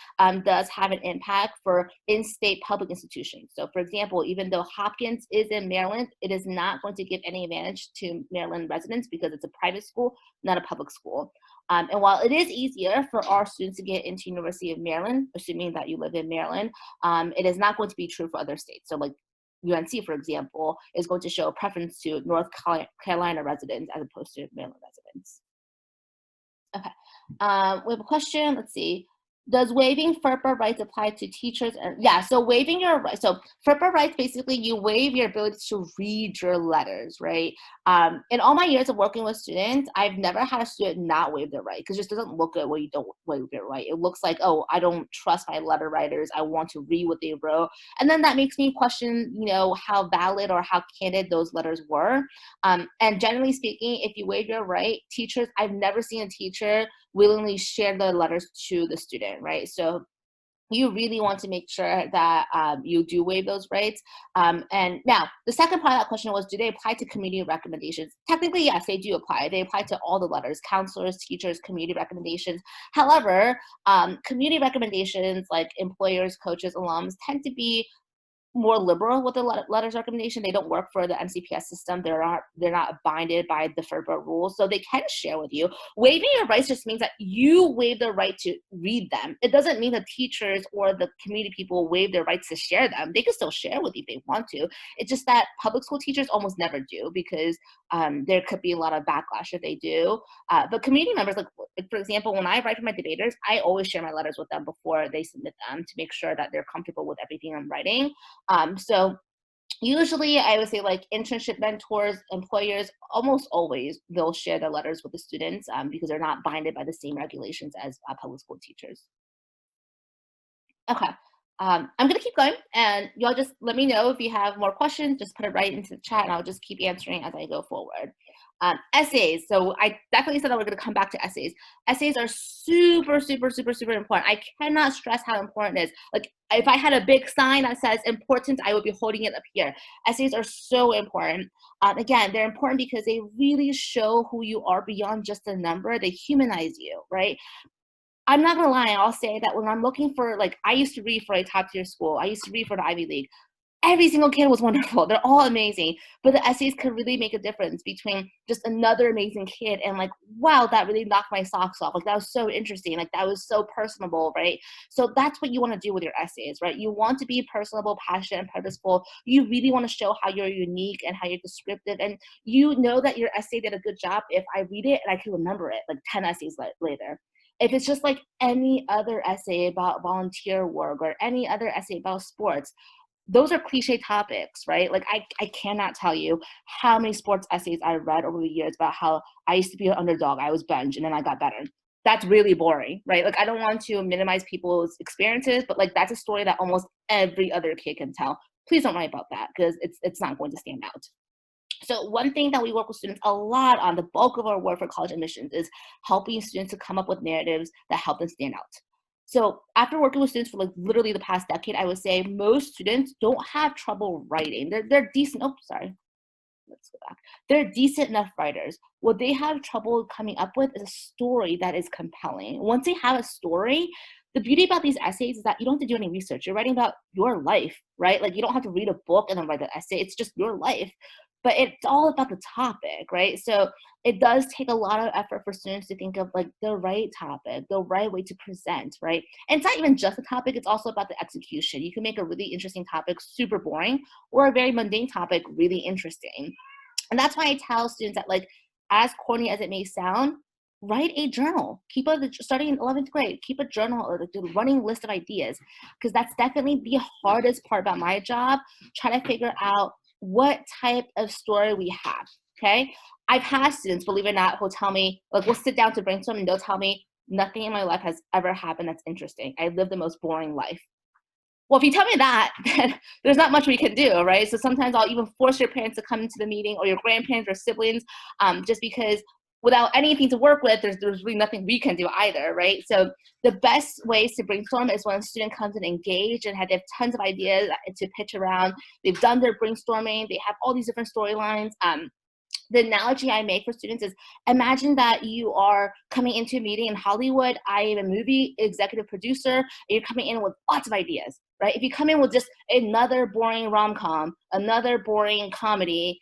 does have an impact for in-state public institutions. So for example, even though Hopkins is in Maryland, it is not going to give any advantage to Maryland residents because it's a private school, not a public school. And while it is easier for our students to get into University of Maryland, assuming that you live in Maryland, it is not going to be true for other states. So like UNC, for example, is going to show a preference to North Carolina residents as opposed to Maryland residents. Okay. We have a question. Let's see. Does waiving FERPA rights apply to teachers? Yeah, so waiving your rights. So FERPA rights, basically you waive your ability to read your letters, right? In all my years of working with students, I've never had a student not waive their right, because it just doesn't look good when you don't waive your right. It looks like, oh, I don't trust my letter writers. I want to read what they wrote. And then that makes me question, how valid or how candid those letters were. And generally speaking, if you waive your right, teachers, I've never seen a teacher willingly share the letters to the student, right? So you really want to make sure that you do waive those rights. And now, the second part of that question was, do they apply to community recommendations? Technically, yes, they do apply. They apply to all the letters, counselors, teachers, community recommendations. However, community recommendations like employers, coaches, alums tend to be more liberal with the letters recommendation. They don't work for the MCPS system. They're not binded by the FERPA rules, so they can share with you. Waiving your rights just means that you waive the right to read them. It doesn't mean the teachers or the community people waive their rights to share them. They can still share with you if they want to. It's just that public school teachers almost never do, because there could be a lot of backlash if they do. But community members, like for example, when I write for my debaters, I always share my letters with them before they submit them to make sure that they're comfortable with everything I'm writing. So usually I would say like internship mentors, employers, almost always they'll share their letters with the students because they're not binded by the same regulations as public school teachers. Okay. I'm gonna keep going, and y'all just let me know if you have more questions. Just put it right into the chat, and I'll just keep answering as I go forward. Essays. So I definitely said that we're gonna come back to essays. Essays are super, super, super, super important. I cannot stress how important it is. Like if I had a big sign that says important, I would be holding it up here. Essays are so important. Again, they're important because they really show who you are beyond just a number. They humanize you, right? I'm not gonna lie, I'll say that when I'm looking for, like, I used to read for a top tier school. I used to read for the Ivy League. Every single kid was wonderful. They're all amazing. But the essays could really make a difference between just another amazing kid and like, wow, that really knocked my socks off. Like that was so interesting. Like that was so personable, right? So that's what you want to do with your essays, right? You want to be personable, passionate, and purposeful. You really want to show how you're unique and how you're descriptive. And you know that your essay did a good job if I read it and I can remember it like 10 essays later. If it's just like any other essay about volunteer work or any other essay about sports, those are cliche topics, right? Like I cannot tell you how many sports essays I read over the years about how I used to be an underdog. I was benched and then I got better. That's really boring, right? Like I don't want to minimize people's experiences, but like that's a story that almost every other kid can tell. Please don't write about that because it's not going to stand out. So one thing that we work with students a lot on, the bulk of our work for college admissions, is helping students to come up with narratives that help them stand out. So after working with students for like literally the past decade, I would say most students don't have trouble writing. They're decent. Oh, sorry. Let's go back. They're decent enough writers. What they have trouble coming up with is a story that is compelling. Once they have a story, the beauty about these essays is that you don't have to do any research. You're writing about your life, right? Like you don't have to read a book and then write an essay. It's just your life. But it's all about the topic, right? So it does take a lot of effort for students to think of like the right topic, the right way to present, right? And it's not even just the topic, it's also about the execution. You can make a really interesting topic super boring or a very mundane topic really interesting. And that's why I tell students that, like, as corny as it may sound, write a journal. Starting in 11th grade, keep a journal or like a running list of ideas, because that's definitely the hardest part about my job, trying to figure out what type of story we have, okay? I've had students, believe it or not, who'll tell me, like, we'll sit down to brainstorm and they'll tell me, nothing in my life has ever happened that's interesting. I live the most boring life. Well, if you tell me that, then there's not much we can do, right? So sometimes I'll even force your parents to come into the meeting or your grandparents or siblings, just because without anything to work with, there's really nothing we can do either, right? So the best ways to brainstorm is when a student comes and engaged and they have tons of ideas to pitch around. They've done their brainstorming. They have all these different storylines. The analogy I make for students is, imagine that you are coming into a meeting in Hollywood. I am a movie executive producer, and you're coming in with lots of ideas, right? If you come in with just another boring rom-com, another boring comedy,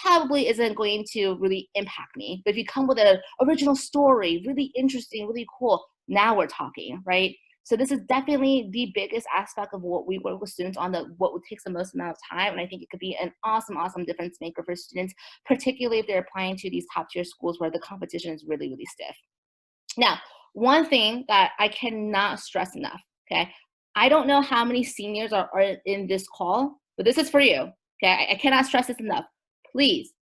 probably isn't going to really impact me. But if you come with an original story, really interesting, really cool, now we're talking, right? So this is definitely the biggest aspect of what we work with students on, what would take the most amount of time. And I think it could be an awesome, awesome difference maker for students, particularly if they're applying to these top tier schools where the competition is really, really stiff. Now, one thing that I cannot stress enough, okay? I don't know how many seniors are in this call, but this is for you, okay? I cannot stress this enough. Please,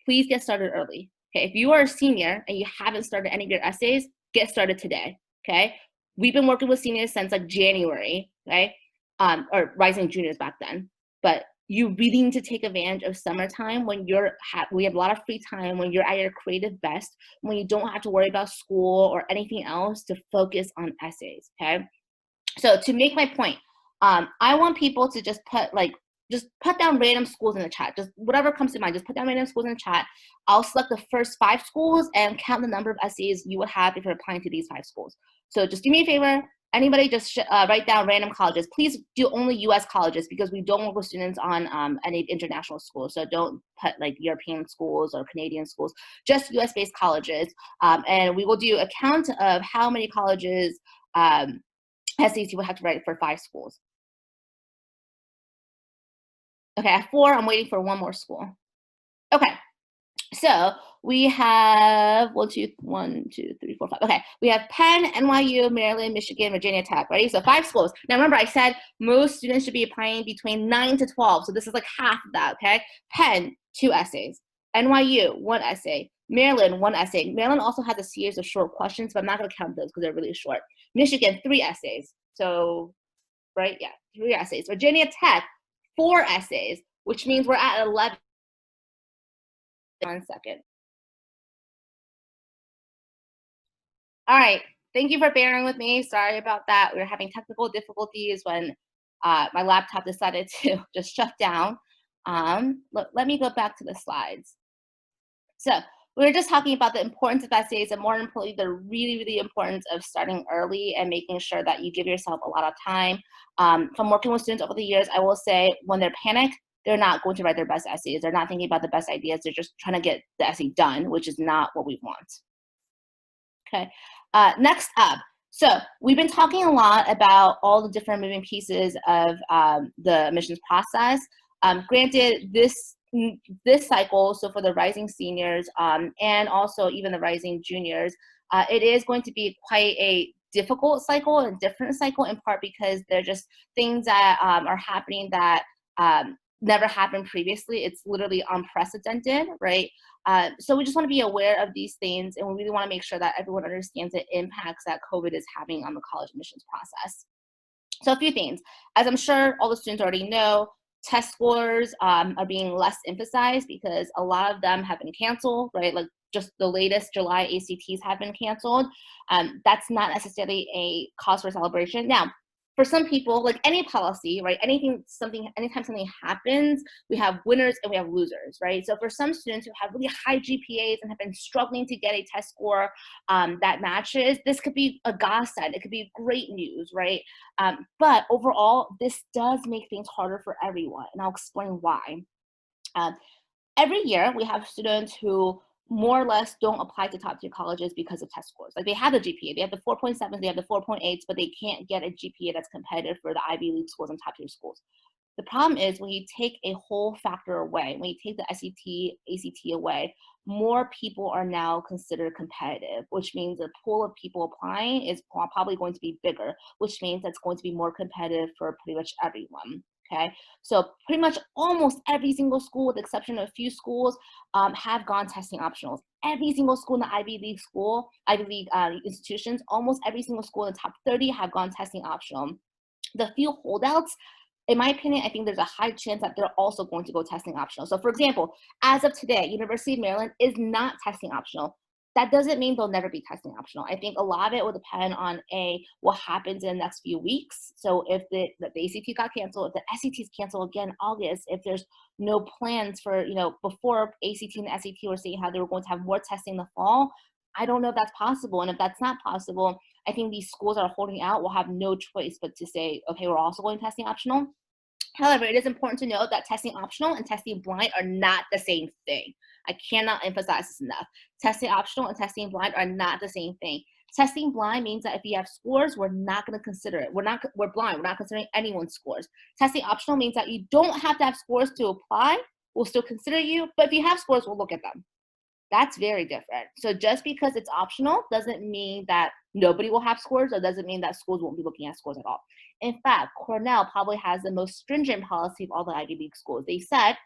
please get started early, okay? If you are a senior and you haven't started any of your essays, get started today, okay? We've been working with seniors since like January, okay? Or rising juniors back then. But you really need to take advantage of summertime when we have a lot of free time, when you're at your creative best, when you don't have to worry about school or anything else, to focus on essays, okay? So to make my point, I want people to just put down random schools in the chat. Just whatever comes to mind, just put down random schools in the chat. I'll select the first 5 schools and count the number of essays you would have if you're applying to these 5 schools. So just do me a favor. Anybody just write down random colleges. Please do only U.S. colleges, because we don't work with students on any international schools. So don't put like European schools or Canadian schools, just U.S.-based colleges. And we will do a count of how many colleges essays you would have to write for 5 schools. Okay, at 4, I'm waiting for one more school. Okay, so we have 1, 2, 3, 4, 5. Okay, we have Penn, NYU, Maryland, Michigan, Virginia Tech. Ready? So 5 schools. Now remember, I said most students should be applying between 9 to 12. So this is like half of that. Okay, Penn, 2 essays. NYU, 1 essay. Maryland, 1 essay. Maryland also has a series of short questions, but I'm not going to count those because they're really short. Michigan, 3 essays. So, right? Yeah, 3 essays. Virginia Tech, 4 essays, which means we're at 11. 1 second. All right. Thank you for bearing with me. Sorry about that. We were having technical difficulties when my laptop decided to just shut down. Let me go back to the slides. So We were just talking about the importance of essays and more importantly, the really, really importance of starting early and making sure that you give yourself a lot of time. From working with students over the years, I will say when they're panicked, they're not going to write their best essays. They're not thinking about the best ideas. They're just trying to get the essay done, which is not what we want. Okay, next up. So we've been talking a lot about all the different moving pieces of the admissions process. Granted, this cycle, so for the rising seniors and also even the rising juniors, it is going to be quite a difficult cycle and different cycle in part because they're just things that are happening that never happened previously. It's literally unprecedented, right? So we just want to be aware of these things, and we really want to make sure that everyone understands the impacts that COVID is having on the college admissions process. So a few things. As I'm sure all the students already know, test scores are being less emphasized because a lot of them have been canceled, right? Like just the latest July ACTs have been canceled. That's not necessarily a cause for celebration. Now, for some people, like any policy, right? Anytime something happens, we have winners and we have losers, right? So for some students who have really high GPAs and have been struggling to get a test score that matches, this could be a godsend. It could be great news, right? But overall, this does make things harder for everyone, and I'll explain why. Um, every year, we have students who more or less don't apply to top tier colleges because of test scores. Like they have the GPA, they have the 4.7s, they have the 4.8s, but they can't get a GPA that's competitive for the Ivy League schools and top tier schools. The problem is when you take a whole factor away, when you take the SAT, ACT away, more people are now considered competitive, which means the pool of people applying is probably going to be bigger, which means that's going to be more competitive for pretty much everyone. Okay, so pretty much almost every single school, with the exception of a few schools, have gone testing optionals. Every single school in the Ivy League institutions, almost every single school in the top 30 have gone testing optional. The few holdouts, in my opinion, I think there's a high chance that they're also going to go testing optional. So for example, as of today, University of Maryland is not testing optional. That doesn't mean they'll never be testing optional. I think a lot of it will depend on what happens in the next few weeks. So if the ACT got canceled, if the SAT is canceled again in August, if there's no plans for, before ACT and SAT were saying how they were going to have more testing in the fall, I don't know if that's possible. And if that's not possible, I think these schools that are holding out will have no choice but to say, okay, we're also going testing optional. However, it is important to note that testing optional and testing blind are not the same thing. I cannot emphasize this enough. Testing optional and testing blind are not the same thing. Testing blind means that if you have scores, we're not going to consider it. We're blind. We're not considering anyone's scores. Testing optional means that you don't have to have scores to apply. We'll still consider you, but if you have scores, we'll look at them. That's very different. So just because it's optional doesn't mean that nobody will have scores, or doesn't mean that schools won't be looking at scores at all. In fact, Cornell probably has the most stringent policy of all the Ivy League schools. They said,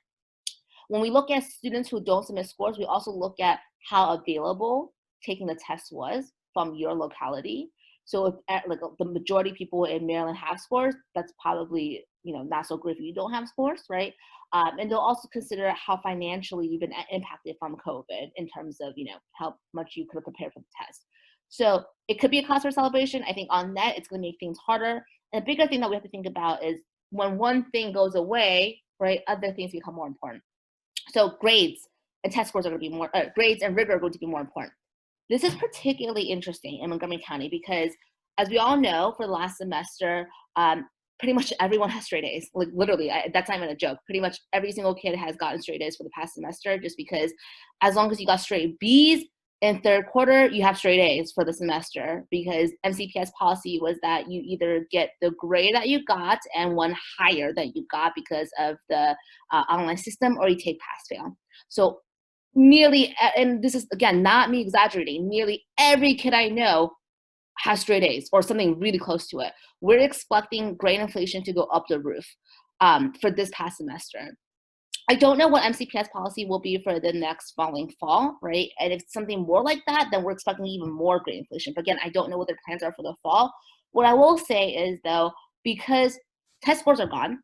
when we look at students who don't submit scores, we also look at how available taking the test was from your locality. So if like the majority of people in Maryland have scores, that's probably not so great if you don't have scores, right? And they'll also consider how financially you've been impacted from COVID in terms of how much you could have prepared for the test. So it could be a cause for celebration. I think on net it's going to make things harder. And a bigger thing that we have to think about is when one thing goes away, right? Other things become more important. So grades and test scores are going to be more. Grades and rigor are going to be more important. This is particularly interesting in Montgomery County because, as we all know, for the last semester, pretty much everyone has straight A's. Like literally, that's not even a joke. Pretty much every single kid has gotten straight A's for the past semester, just because as long as you got straight B's in third quarter, you have straight A's for the semester, because MCPS policy was that you either get the grade that you got and one higher that you got because of the online system, or you take pass fail. So nearly, and this is again not me exaggerating, nearly every kid I know has straight A's or something really close to it. We're expecting grade inflation to go up the roof for this past semester. I don't know what MCPS policy will be for the next following fall, right? And if it's something more like that, then we're expecting even more grade inflation. But again, I don't know what their plans are for the fall. What I will say is, though, because test scores are gone,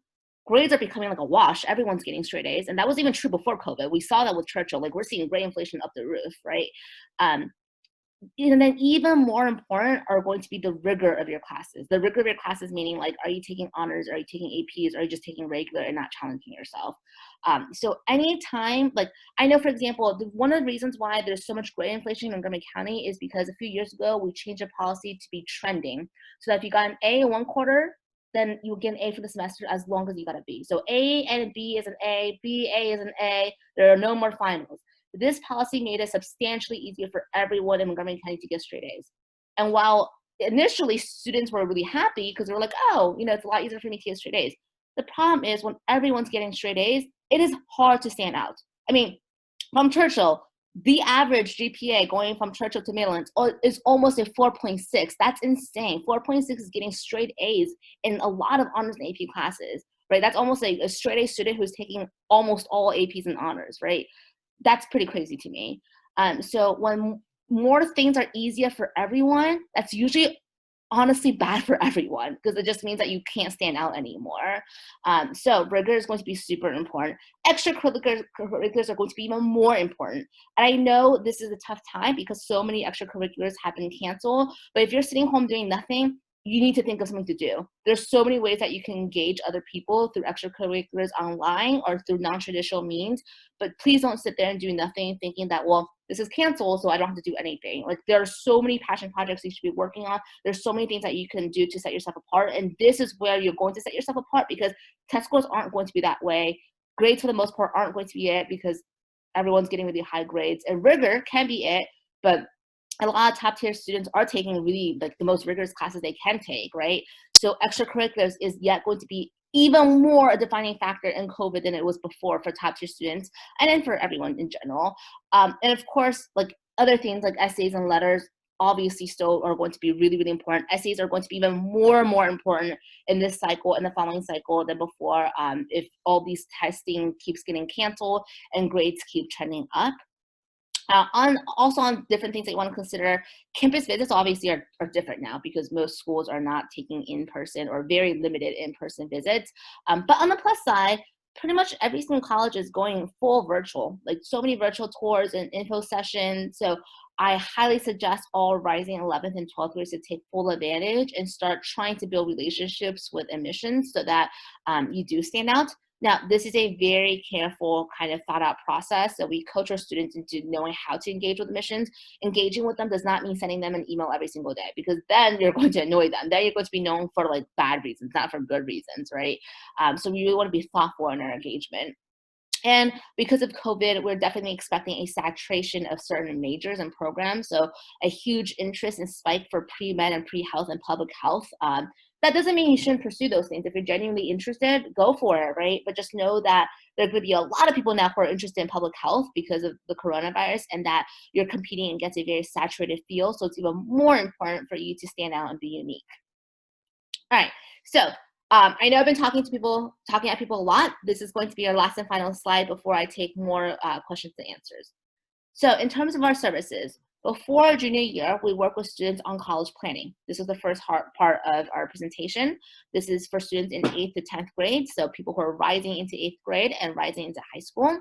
grades are becoming like a wash. Everyone's getting straight A's. And that was even true before COVID. We saw that with Churchill. Like, we're seeing grade inflation up the roof, right? And then even more important are going to be the rigor of your classes. The rigor of your classes meaning like, are you taking honors? Are you taking APs? Or are you just taking regular and not challenging yourself? So anytime, like I know, for example, one of the reasons why there's so much grade inflation in Montgomery County is because a few years ago, we changed the policy to be trending. So that if you got an A in one quarter, then you will get an A for the semester as long as you got a B. So A and B is an A, B, A is an A. There are no more finals. This policy made it substantially easier for everyone in Montgomery County to get straight A's. And while initially students were really happy because they were like, oh, it's a lot easier for me to get straight A's. The problem is when everyone's getting straight A's, it is hard to stand out. I mean, from Churchill, the average GPA going from Churchill to Maryland is almost a 4.6. That's insane. 4.6 is getting straight A's in a lot of honors and AP classes, right? That's almost like a straight A student who's taking almost all APs and honors, right? That's pretty crazy to me. So when more things are easier for everyone, that's usually honestly bad for everyone because it just means that you can't stand out anymore. So rigor is going to be super important. Extracurriculars are going to be even more important. And I know this is a tough time because so many extracurriculars have been canceled, but if you're sitting home doing nothing, you need to think of something to do. There's so many ways that you can engage other people through extracurriculars online or through non-traditional means, but please don't sit there and do nothing thinking that, well, this is canceled, so I don't have to do anything. Like there are so many passion projects you should be working on. There's so many things that you can do to set yourself apart. And this is where you're going to set yourself apart because test scores aren't going to be that way. Grades for the most part aren't going to be it because everyone's getting really high grades. And rigor can be it, but a lot of top tier students are taking really like the most rigorous classes they can take, right? So extracurriculars is yet going to be even more a defining factor in COVID than it was before for top tier students and then for everyone in general. And of course, like other things like essays and letters obviously still are going to be really, really important. Essays are going to be even more and more important in this cycle and the following cycle than before if all these testing keeps getting canceled and grades keep trending up. On different things that you want to consider, campus visits obviously are different now because most schools are not taking in-person or very limited in-person visits. But on the plus side, pretty much every single college is going full virtual, like so many virtual tours and info sessions. So I highly suggest all rising 11th and 12th graders to take full advantage and start trying to build relationships with admissions so that you do stand out. Now, this is a very careful kind of thought out process. So we coach our students into knowing how to engage with admissions. Engaging with them does not mean sending them an email every single day because then you're going to annoy them. Then you're going to be known for like bad reasons, not for good reasons, right? So we really want to be thoughtful in our engagement. And because of COVID, we're definitely expecting a saturation of certain majors and programs. So a huge interest and spike for pre-med and pre-health and public health. That doesn't mean you shouldn't pursue those things. If you're genuinely interested, go for it, right? But just know that there are going to be a lot of people now who are interested in public health because of the coronavirus and that you're competing against a very saturated field. So it's even more important for you to stand out and be unique. All right, so I know I've been talking at people a lot. This is going to be our last and final slide before I take more questions and answers. So in terms of our services, before our junior year, we work with students on college planning. This is the first part of our presentation. This is for students in 8th to 10th grade, so people who are rising into 8th grade and rising into high school.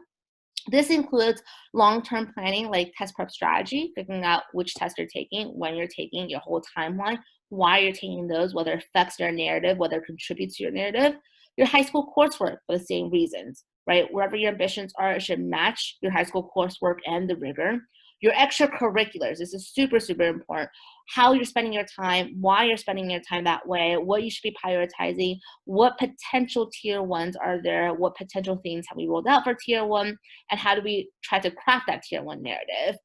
This includes long-term planning like test prep strategy, figuring out which test you're taking, when you're taking, your whole timeline, why you're taking those, whether it affects your narrative, whether it contributes to your narrative, your high school coursework for the same reasons, right? Wherever your ambitions are, it should match your high school coursework and the rigor. Your extracurriculars, this is super, super important. How you're spending your time, why you're spending your time that way, what you should be prioritizing, what potential tier ones are there, what potential things have we rolled out for tier one, and how do we try to craft that tier one narrative.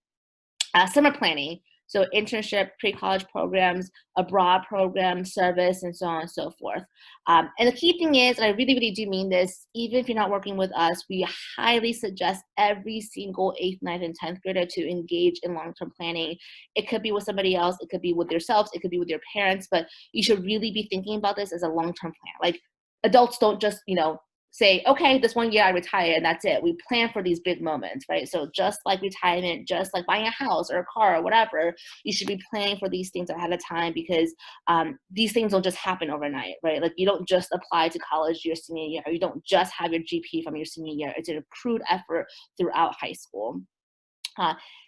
Summer planning, so internship, pre-college programs, abroad programs, service, and so on and so forth. And the key thing is, and I really, really do mean this, even if you're not working with us, we highly suggest every single 8th, 9th, and 10th grader to engage in long-term planning. It could be with somebody else, it could be with yourselves, it could be with your parents, but you should really be thinking about this as a long-term plan. Like adults don't just, say, okay, this one year I retire and that's it. We plan for these big moments, right? So just like retirement, just like buying a house or a car or whatever, you should be planning for these things ahead of time because these things don't just happen overnight, right? Like you don't just apply to college your senior year. You don't just have your GP from your senior year. It's an accrued effort throughout high school.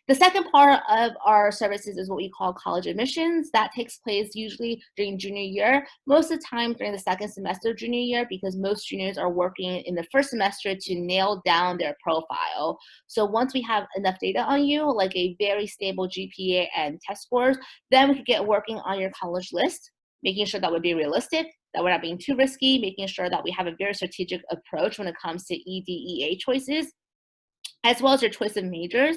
The second part of our services is what we call college admissions. That takes place usually during junior year, most of the time during the second semester of junior year, because most juniors are working in the first semester to nail down their profile. So once we have enough data on you, like a very stable GPA and test scores, then we could get working on your college list, making sure that would be realistic, that we're not being too risky, making sure that we have a very strategic approach when it comes to EDEA choices, as well as your choice of majors,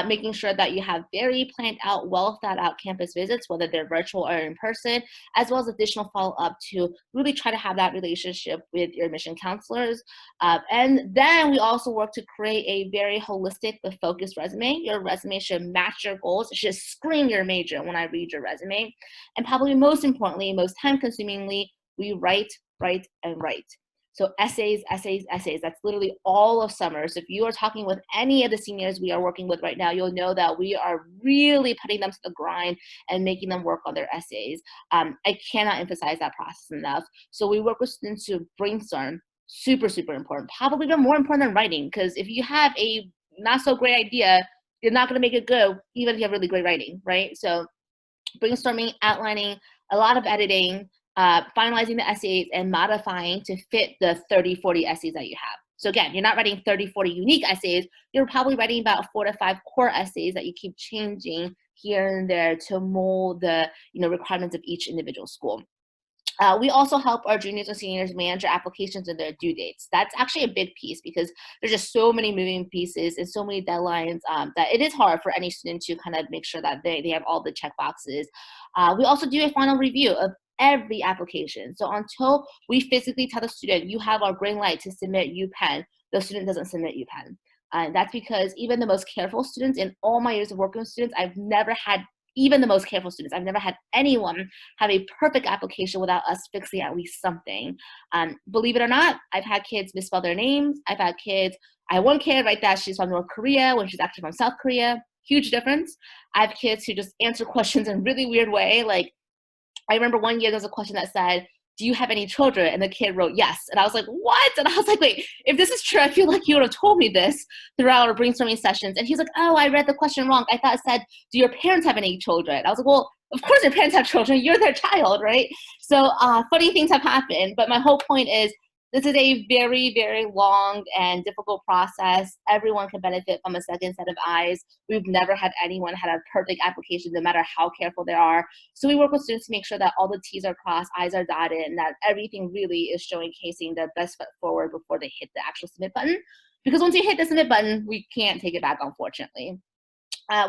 making sure that you have very planned out, well thought out campus visits, whether they're virtual or in person, as well as additional follow-up to really try to have that relationship with your admission counselors. And then we also work to create a very holistic but focused resume. Your resume should match your goals. It should scream your major when I read your resume. And probably most importantly, most time-consumingly, we write, write, and write. So essays, essays, essays. That's literally all of summer. So if you are talking with any of the seniors we are working with right now, you'll know that we are really putting them to the grind and making them work on their essays. I cannot emphasize that process enough. So we work with students to brainstorm. Super, super important. Probably even more important than writing, because if you have a not so great idea, you're not going to make it good, even if you have really great writing, right? So brainstorming, outlining, a lot of editing, finalizing the essays and modifying to fit the 30, 40 essays that you have. So again, you're not writing 30, 40 unique essays. You're probably writing about 4 to 5 core essays that you keep changing here and there to mold the requirements of each individual school. We also help our juniors and seniors manage their applications and their due dates. That's actually a big piece because there's just so many moving pieces and so many deadlines that it is hard for any student to kind of make sure that they have all the check boxes. We also do a final review of every application. So until we physically tell the student, you have our green light to submit UPenn, the student doesn't submit UPenn. And that's because even the most careful students, in all my years of working with students, I've never had even the most careful students. I've never had anyone have a perfect application without us fixing at least something. Believe it or not, I've had kids misspell their names. I had one kid write that she's from North Korea when she's actually from South Korea. Huge difference. I have kids who just answer questions in a really weird way. Like, I remember one year there was a question that said, do you have any children? And the kid wrote yes. And I was like, what? And I was like, wait, if this is true, I feel like you would have told me this throughout our brainstorming sessions. And he's like, oh, I read the question wrong. I thought it said, do your parents have any children? I was like, well, of course your parents have children. You're their child, right? So funny things have happened. But my whole point is, this is a very, very long and difficult process. Everyone can benefit from a second set of eyes. We've never had anyone had a perfect application, no matter how careful they are. So we work with students to make sure that all the T's are crossed, I's are dotted, and that everything really is showcasing their best foot forward before they hit the actual submit button. Because once you hit the submit button, we can't take it back, unfortunately.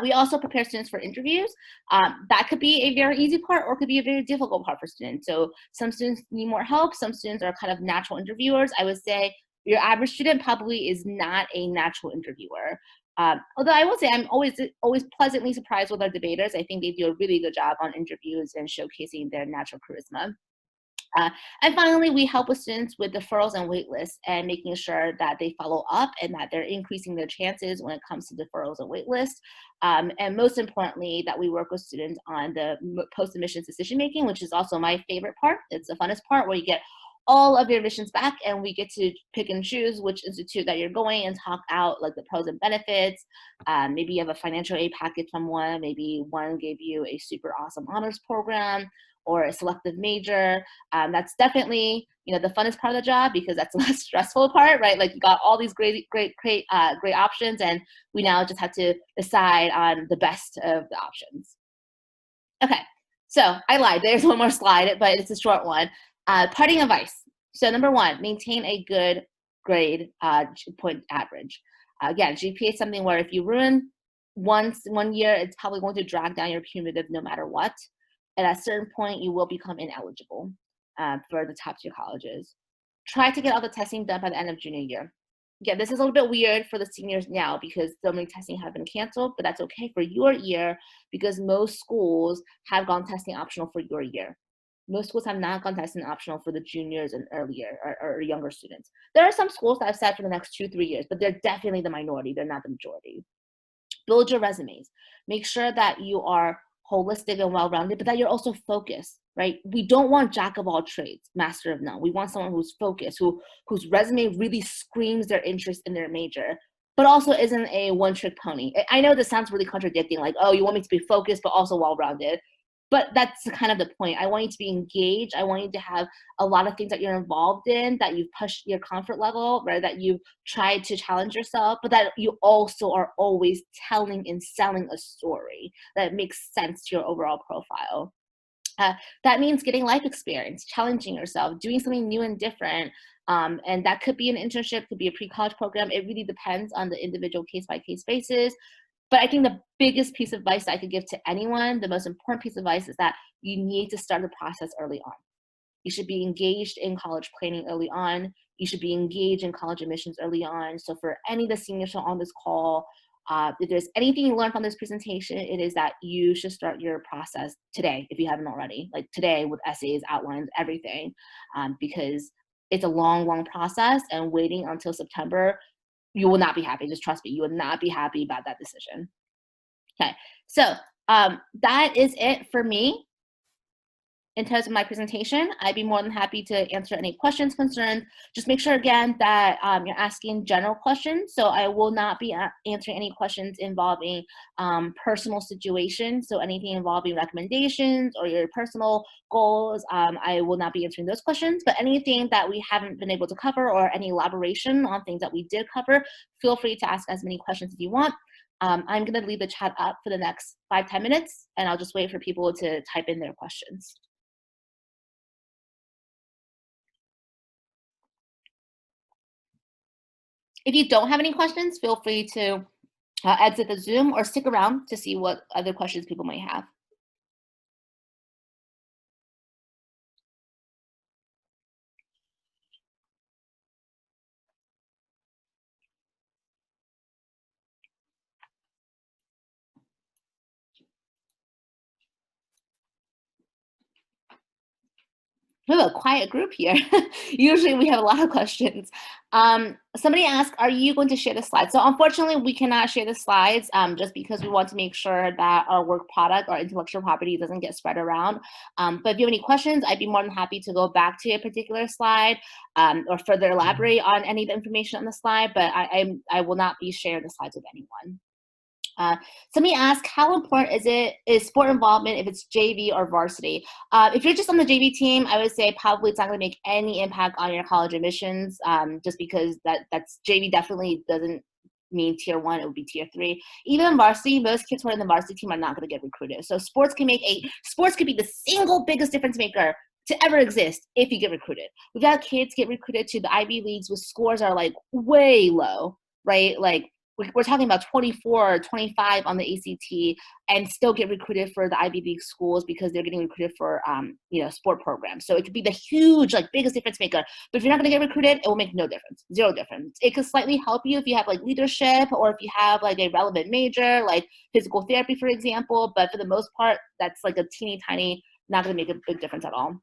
We also prepare students for interviews. That could be a very easy part or could be a very difficult part for students. So some students need more help. Some students are kind of natural interviewers. I would say your average student probably is not a natural interviewer. Although I will say I'm always pleasantly surprised with our debaters. I think they do a really good job on interviews and showcasing their natural charisma. And finally, we help with students with deferrals and wait lists and making sure that they follow up and that they're increasing their chances when it comes to deferrals and wait lists. And most importantly, that we work with students on the post-admissions decision-making, which is also my favorite part. It's the funnest part where you get all of your admissions back and we get to pick and choose which institute that you're going and talk out like the pros and benefits. Maybe you have a financial aid package from one, maybe one gave you a super awesome honors program or a selective major. That's definitely the funnest part of the job because that's the less stressful part, right? Like you got all these great options, and we now just have to decide on the best of the options. Okay, so I lied. There's one more slide, but it's a short one. Parting advice. So number one, maintain a good grade point average. Again, GPA is something where if you ruin one year, it's probably going to drag down your cumulative no matter what. And at a certain point, you will become ineligible for the top tier colleges. Try to get all the testing done by the end of junior year. Again, this is a little bit weird for the seniors now because so many testing have been canceled, but that's okay for your year because most schools have gone testing optional for your year. Most schools have not gone testing optional for the juniors and earlier or younger students. There are some schools that have said for the next 2-3 years, but they're definitely the minority. They're not the majority. Build your resumes. Make sure that you are holistic and well-rounded, but that you're also focused, right? We don't want jack of all trades, master of none. We want someone who's focused, whose resume really screams their interest in their major. but also isn't a one-trick pony. I know this sounds really contradicting, like, oh, you want me to be focused, but also well-rounded. But that's kind of the point. I want you to be engaged. I want you to have a lot of things that you're involved in, that you've pushed your comfort level, right? That you've tried to challenge yourself, but that you also are always telling and selling a story that makes sense to your overall profile. Uh, that means getting life experience, challenging yourself, doing something new and different. And that could be an internship, could be a pre-college program. It really depends on the individual case-by-case basis. But I think the biggest piece of advice I could give to anyone, the most important piece of advice, is that you need to start the process early on. You should be engaged in college planning early on. You should be engaged in college admissions early on. So for any of the seniors on this call, if there's anything you learned from this presentation, it is that you should start your process today if you haven't already. Like today with essays, outlines, everything, because it's a long, long process, and waiting until September, you will not be happy. Just trust me, you will not be happy about that decision. Okay, so that is it for me. In terms of my presentation, I'd be more than happy to answer any questions, concerns. Just make sure again that you're asking general questions. So I will not be answering any questions involving personal situations. So anything involving recommendations or your personal goals, I will not be answering those questions. But anything that we haven't been able to cover or any elaboration on things that we did cover, feel free to ask as many questions as you want. I'm going to leave the chat up for the next 5-10 minutes, and I'll just wait for people to type in their questions. If you don't have any questions, feel free to exit the Zoom or stick around to see what other questions people might have. We have a quiet group here. Usually we have a lot of questions. Somebody asked, are you going to share the slides? So unfortunately, we cannot share the slides just because we want to make sure that our work product, our intellectual property doesn't get spread around. But if you have any questions, I'd be more than happy to go back to a particular slide or further elaborate on any of the information on the slide, but I will not be sharing the slides with anyone. Somebody asked, how important is sport involvement if it's JV or varsity? If you're just on the JV team, I would say probably it's not going to make any impact on your college admissions, just because that's JV definitely doesn't mean tier 1, it would be tier 3. Even in varsity, most kids who are in the varsity team are not going to get recruited. So sports could be the single biggest difference maker to ever exist if you get recruited. We've had kids get recruited to the Ivy Leagues with scores are like way low, right? Like we're talking about 24 or 25 on the ACT and still get recruited for the Ivy League schools because they're getting recruited for, sport programs. So it could be the huge, like biggest difference maker. But if you're not going to get recruited, it will make no difference, zero difference. It could slightly help you if you have like leadership or if you have like a relevant major, like physical therapy, for example. But for the most part, that's like a teeny tiny, not going to make a big difference at all.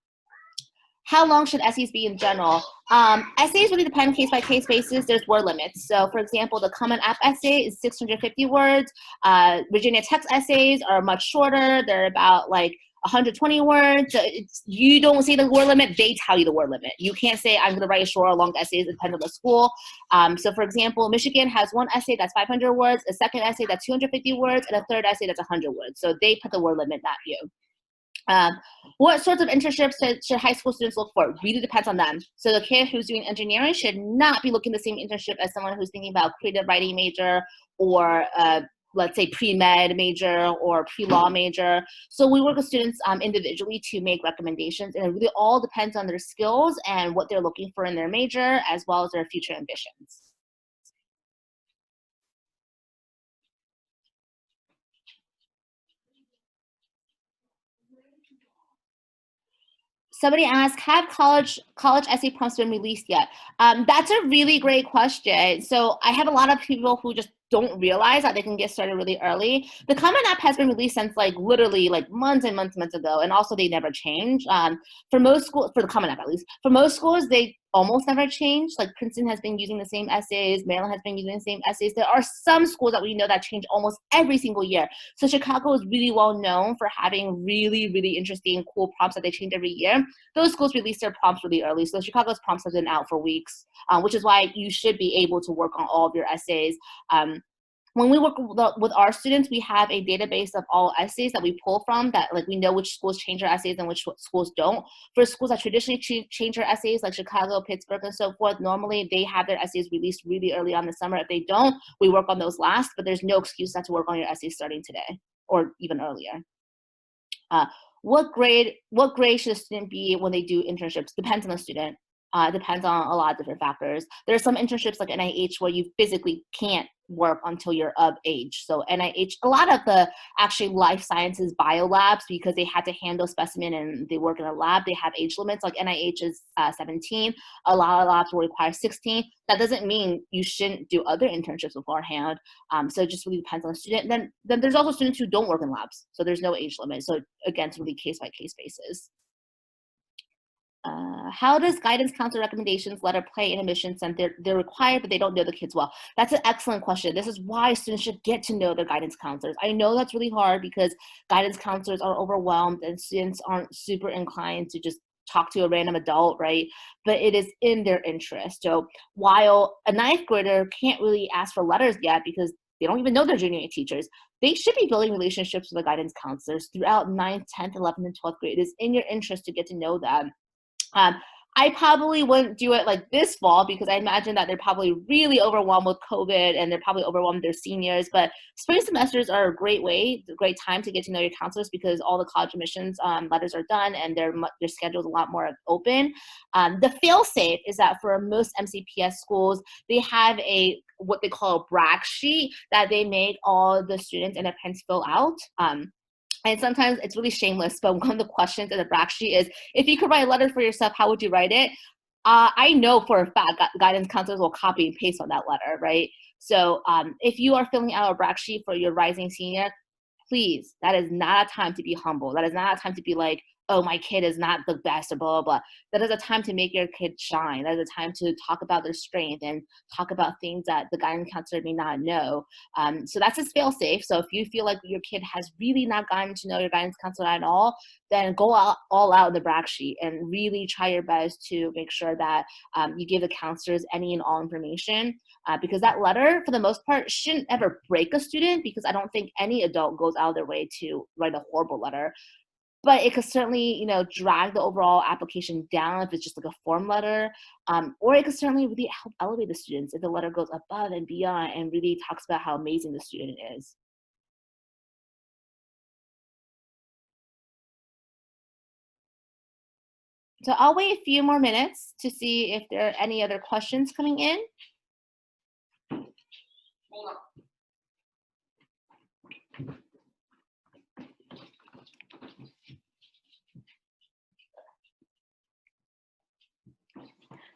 How long should essays be in general? Essays really depend case by case basis. There's word limits. So for example, the Common App essay is 650 words. Virginia Tech's essays are much shorter. They're about like 120 words. You don't say the word limit, they tell you the word limit. You can't say I'm gonna write a short or long essays depending on the school. So for example, Michigan has one essay that's 500 words, a second essay that's 250 words, and a third essay that's 100 words. So they put the word limit, not you. What sorts of internships should high school students look for? Really depends on them. So the kid who's doing engineering should not be looking the same internship as someone who's thinking about creative writing major or let's say pre-med major or pre-law major. So we work with students individually to make recommendations, and it really all depends on their skills and what they're looking for in their major as well as their future ambitions. Somebody asked, have college essay prompts been released yet? That's a really great question. So I have a lot of people who just don't realize that they can get started really early. The Common App has been released since like literally like months and months ago, and also they never change. For most schools, for the Common App at least, for most schools, they almost never change. Like Princeton has been using the same essays, Maryland has been using the same essays. There are some schools that we know that change almost every single year. So Chicago is really well known for having really, really interesting, cool prompts that they change every year. Those schools release their prompts really early. So Chicago's prompts have been out for weeks, which is why you should be able to work on all of your essays. When we work with our students, we have a database of all essays that we pull from, that like we know which schools change their essays and which schools don't. For schools that traditionally change their essays, like Chicago, Pittsburgh, and so forth, normally they have their essays released really early on in the summer. If they don't, we work on those last, but there's no excuse not to work on your essays starting today or even earlier. What grade should a student be when they do internships? Depends on the student. Depends on a lot of different factors. There are some internships like NIH where you physically can't work until you're of age. So NIH, a lot of the actually life sciences bio labs, because they had to handle specimen and they work in a lab, they have age limits. Like NIH is 17. A lot of labs will require 16. That doesn't mean you shouldn't do other internships beforehand. So it just really depends on the student. Then there's also students who don't work in labs. So there's no age limit. So again, it's really case by case basis. How does guidance counselor recommendations letter play in admissions since they're required, but they don't know the kids well? That's an excellent question. This is why students should get to know their guidance counselors. I know that's really hard because guidance counselors are overwhelmed and students aren't super inclined to just talk to a random adult, right? But it is in their interest. So while a ninth grader can't really ask for letters yet because they don't even know their junior teachers, they should be building relationships with the guidance counselors throughout 9th, 10th, 11th, and 12th grade. It is in your interest to get to know them. I probably wouldn't do it like this fall because I imagine that they're probably really overwhelmed with COVID and they're probably overwhelmed with their seniors. But spring semesters are a great time to get to know your counselors because all the college admissions letters are done and their schedule's a lot more open. The fail-safe is that for most MCPS schools, they have what they call a brag sheet that they make all the students and their parents fill out. And sometimes it's really shameless, but one of the questions in the brag sheet is, if you could write a letter for yourself, how would you write it? I know for a fact guidance counselors will copy and paste on that letter, right? So if you are filling out a brag sheet for your rising senior, please, that is not a time to be humble. That is not a time to be like, oh, my kid is not the best or blah, blah, blah. That is a time to make your kid shine. That is a time to talk about their strength and talk about things that the guidance counselor may not know. So that's a fail safe. So if you feel like your kid has really not gotten to know your guidance counselor at all, then go all out in the brag sheet and really try your best to make sure that you give the counselors any and all information. Because that letter, for the most part, shouldn't ever break a student, because I don't think any adult goes out of their way to write a horrible letter. But it could certainly, drag the overall application down if it's just like a form letter, or it could certainly really help elevate the students if the letter goes above and beyond and really talks about how amazing the student is. So I'll wait a few more minutes to see if there are any other questions coming in. Hold on.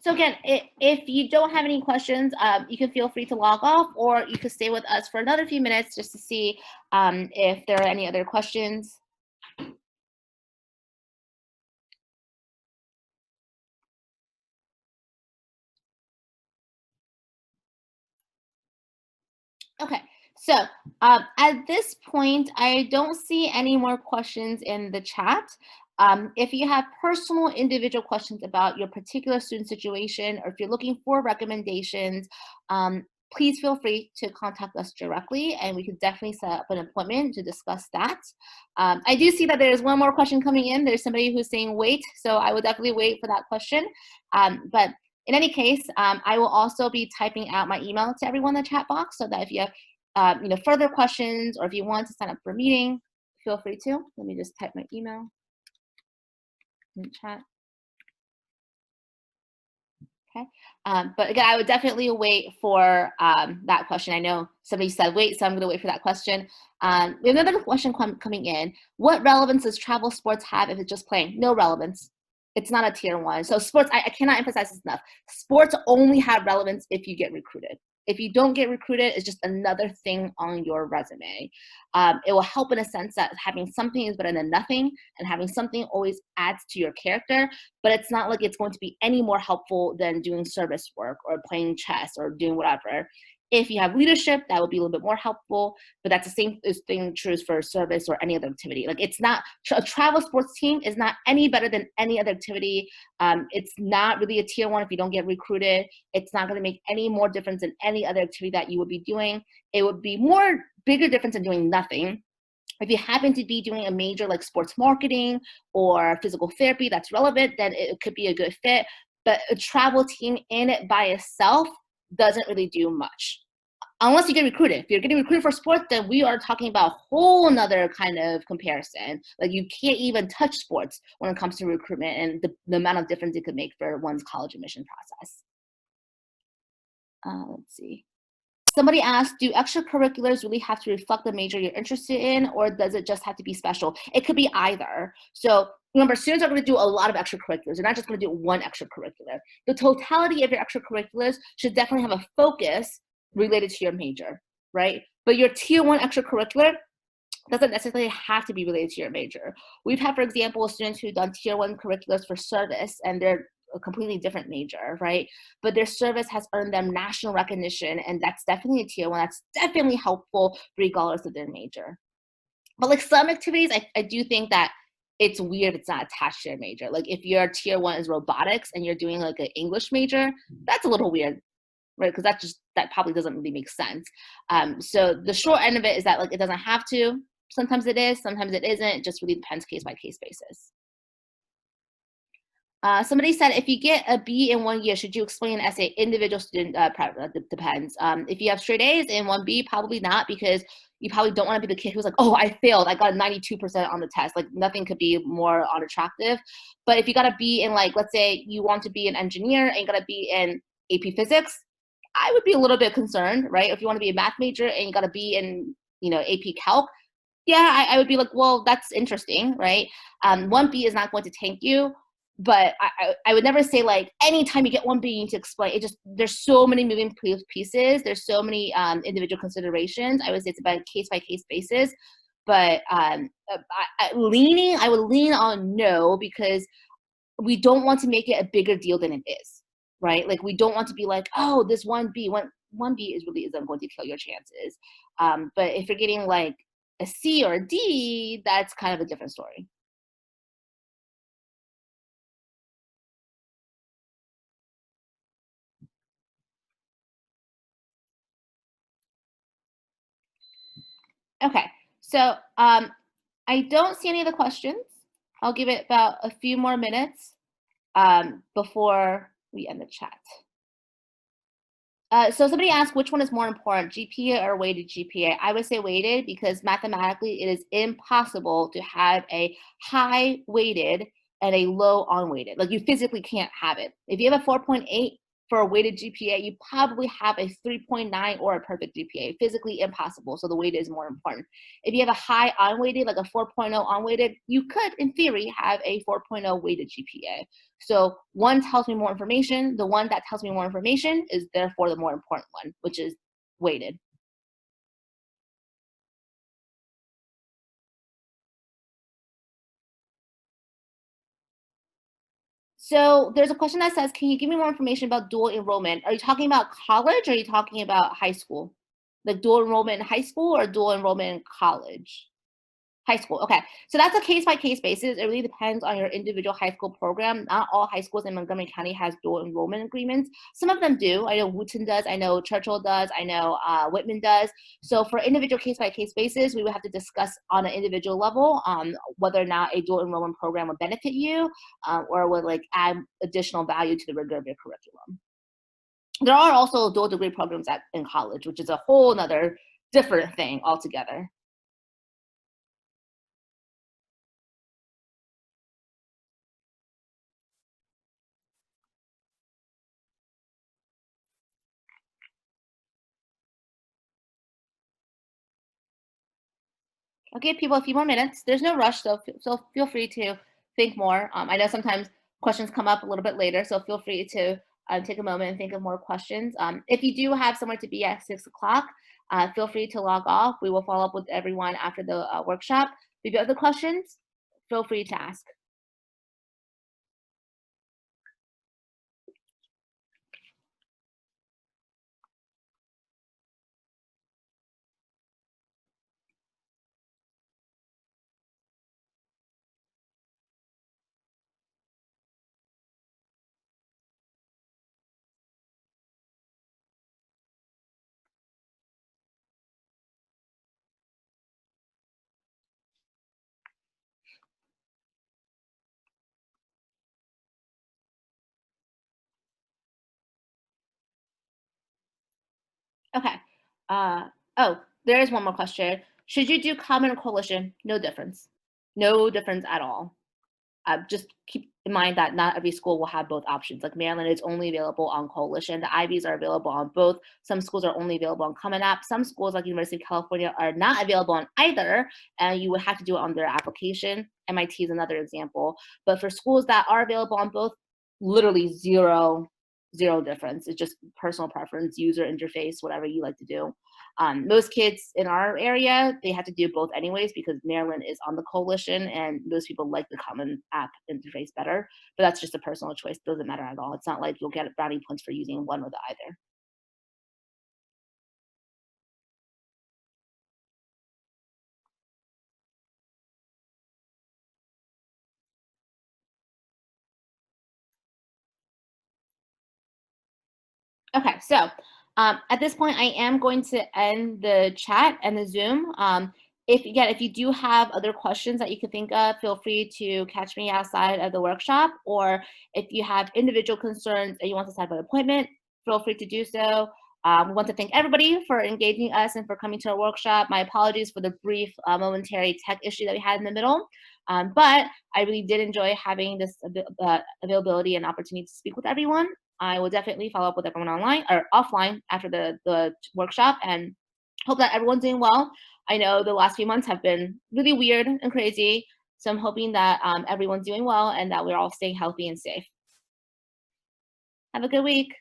So again, if you don't have any questions, you can feel free to log off, or you could stay with us for another few minutes just to see if there are any other questions. Okay, so at this point, I don't see any more questions in the chat. If you have personal individual questions about your particular student situation, or if you're looking for recommendations, please feel free to contact us directly and we can definitely set up an appointment to discuss that. I do see that there's one more question coming in. There's somebody who's saying wait, so I would definitely wait for that question. But in any case, I will also be typing out my email to everyone in the chat box, so that if you have further questions or if you want to sign up for a meeting, feel free to. Let me just type my email in the chat. Okay. But again, I would definitely wait for that question. I know somebody said wait, so I'm going to wait for that question. We have another question coming in. What relevance does travel sports have if it's just playing? No relevance. It's not a tier 1. So sports, I cannot emphasize this enough. Sports only have relevance if you get recruited. If you don't get recruited, it's just another thing on your resume. It will help in a sense that having something is better than nothing, and having something always adds to your character, but it's not like it's going to be any more helpful than doing service work or playing chess or doing whatever. If you have leadership, that would be a little bit more helpful, but that's the same thing true for service or any other activity. Like it's not, a travel sports team is not any better than any other activity. It's not really a tier one if you don't get recruited. It's not going to make any more difference than any other activity that you would be doing. It would be more bigger difference than doing nothing. If you happen to be doing a major like sports marketing or physical therapy that's relevant, then it could be a good fit. But a travel team in it by itself doesn't really do much. Unless you get recruited. If you're getting recruited for sports, then we are talking about a whole nother kind of comparison. Like you can't even touch sports when it comes to recruitment and the amount of difference it could make for one's college admission process. Let's see. Somebody asked, do extracurriculars really have to reflect the major you're interested in, or does it just have to be special? It could be either. So remember, students are going to do a lot of extracurriculars. They're not just going to do one extracurricular. The totality of your extracurriculars should definitely have a focus related to your major, right? But your tier one extracurricular doesn't necessarily have to be related to your major. We've had, for example, students who've done tier one curriculars for service, and they're a completely different major, right? But their service has earned them national recognition, and that's definitely a tier one. That's definitely helpful regardless of their major. But like some activities, I do think that it's weird if it's not attached to your major. Like if your tier one is robotics and you're doing like an English major, that's a little weird, right? Because that probably doesn't really make sense. So the short end of it is that like it doesn't have to. Sometimes it is, sometimes it isn't. It just really depends case by case basis. Somebody said, if you get a B in 1 year, should you explain as an individual student? Depends. If you have straight A's in 1B, probably not, because you probably don't want to be the kid who's like, oh, I failed. I got 92% on the test. Like nothing could be more unattractive. But if you got a B in like, let's say you want to be an engineer and you got a B in AP physics, I would be a little bit concerned, right? If you want to be a math major and you got a B in, AP calc, yeah, I would be like, well, that's interesting, right? 1B is not going to tank you, but I would never say like anytime you get 1B, you need to explain. It just, there's so many moving pieces. There's so many individual considerations. I would say it's about a case by case basis, but I would lean on no, because we don't want to make it a bigger deal than it is, right? Like we don't want to be like, oh, this 1B is really isn't going to kill your chances. But if you're getting like a C or a D, that's kind of a different story. Okay, so I don't see any other questions. I'll give it about a few more minutes before we end the chat. So somebody asked which one is more important, GPA or weighted GPA? I would say weighted, because mathematically it is impossible to have a high weighted and a low unweighted. Like you physically can't have it. If you have a 4.8 for a weighted GPA, you probably have a 3.9 or a perfect GPA. Physically impossible. So the weighted is more important. If you have a high unweighted, like a 4.0 unweighted, you could, in theory, have a 4.0 weighted GPA. So one tells me more information. The one that tells me more information is therefore the more important one, which is weighted. So there's a question that says, can you give me more information about dual enrollment? Are you talking about college or are you talking about high school? Like dual enrollment in high school or dual enrollment in college? High school, okay. So that's a case-by-case basis. It really depends on your individual high school program. Not all high schools in Montgomery County has dual enrollment agreements. Some of them do. I know Wooten does. I know Churchill does. I know Whitman does. So for individual case-by-case basis, we would have to discuss on an individual level whether or not a dual enrollment program would benefit you or would like add additional value to the rigor of your curriculum. There are also dual degree programs in college, which is a whole nother different thing altogether. I'll give people a few more minutes. There's no rush, so feel free to think more. I know sometimes questions come up a little bit later, so feel free to take a moment and think of more questions. If you do have somewhere to be at 6 o'clock, feel free to log off. We will follow up with everyone after the workshop. If you have other questions, feel free to ask. Okay. Uh, oh, there is one more question. Should you do common or coalition? No difference. No difference at all. Just keep in mind that not every school will have both options. Like Maryland is only available on Coalition. The Ivies are available on both. Some schools are only available on Common App. Some schools, like University of California, are not available on either, and you would have to do it on their application. MIT is another example. But for schools that are available on both, literally zero difference. It's just personal preference, user interface, whatever you like to do. Most kids in our area, they have to do both anyways because Maryland is on the coalition and most people like the common app interface better. But that's just a personal choice. Doesn't matter at all. It's not like you'll get brownie points for using one or the other. Okay, so at this point, I am going to end the chat and the Zoom. If you do have other questions that you can think of, feel free to catch me outside of the workshop. Or if you have individual concerns and you want to set up an appointment, feel free to do so. We want to thank everybody for engaging us and for coming to our workshop. My apologies for the brief, momentary tech issue that we had in the middle. But I really did enjoy having this availability and opportunity to speak with everyone. I will definitely follow up with everyone online or offline after the workshop and hope that everyone's doing well. I know the last few months have been really weird and crazy, so I'm hoping that everyone's doing well and that we're all staying healthy and safe. Have a good week.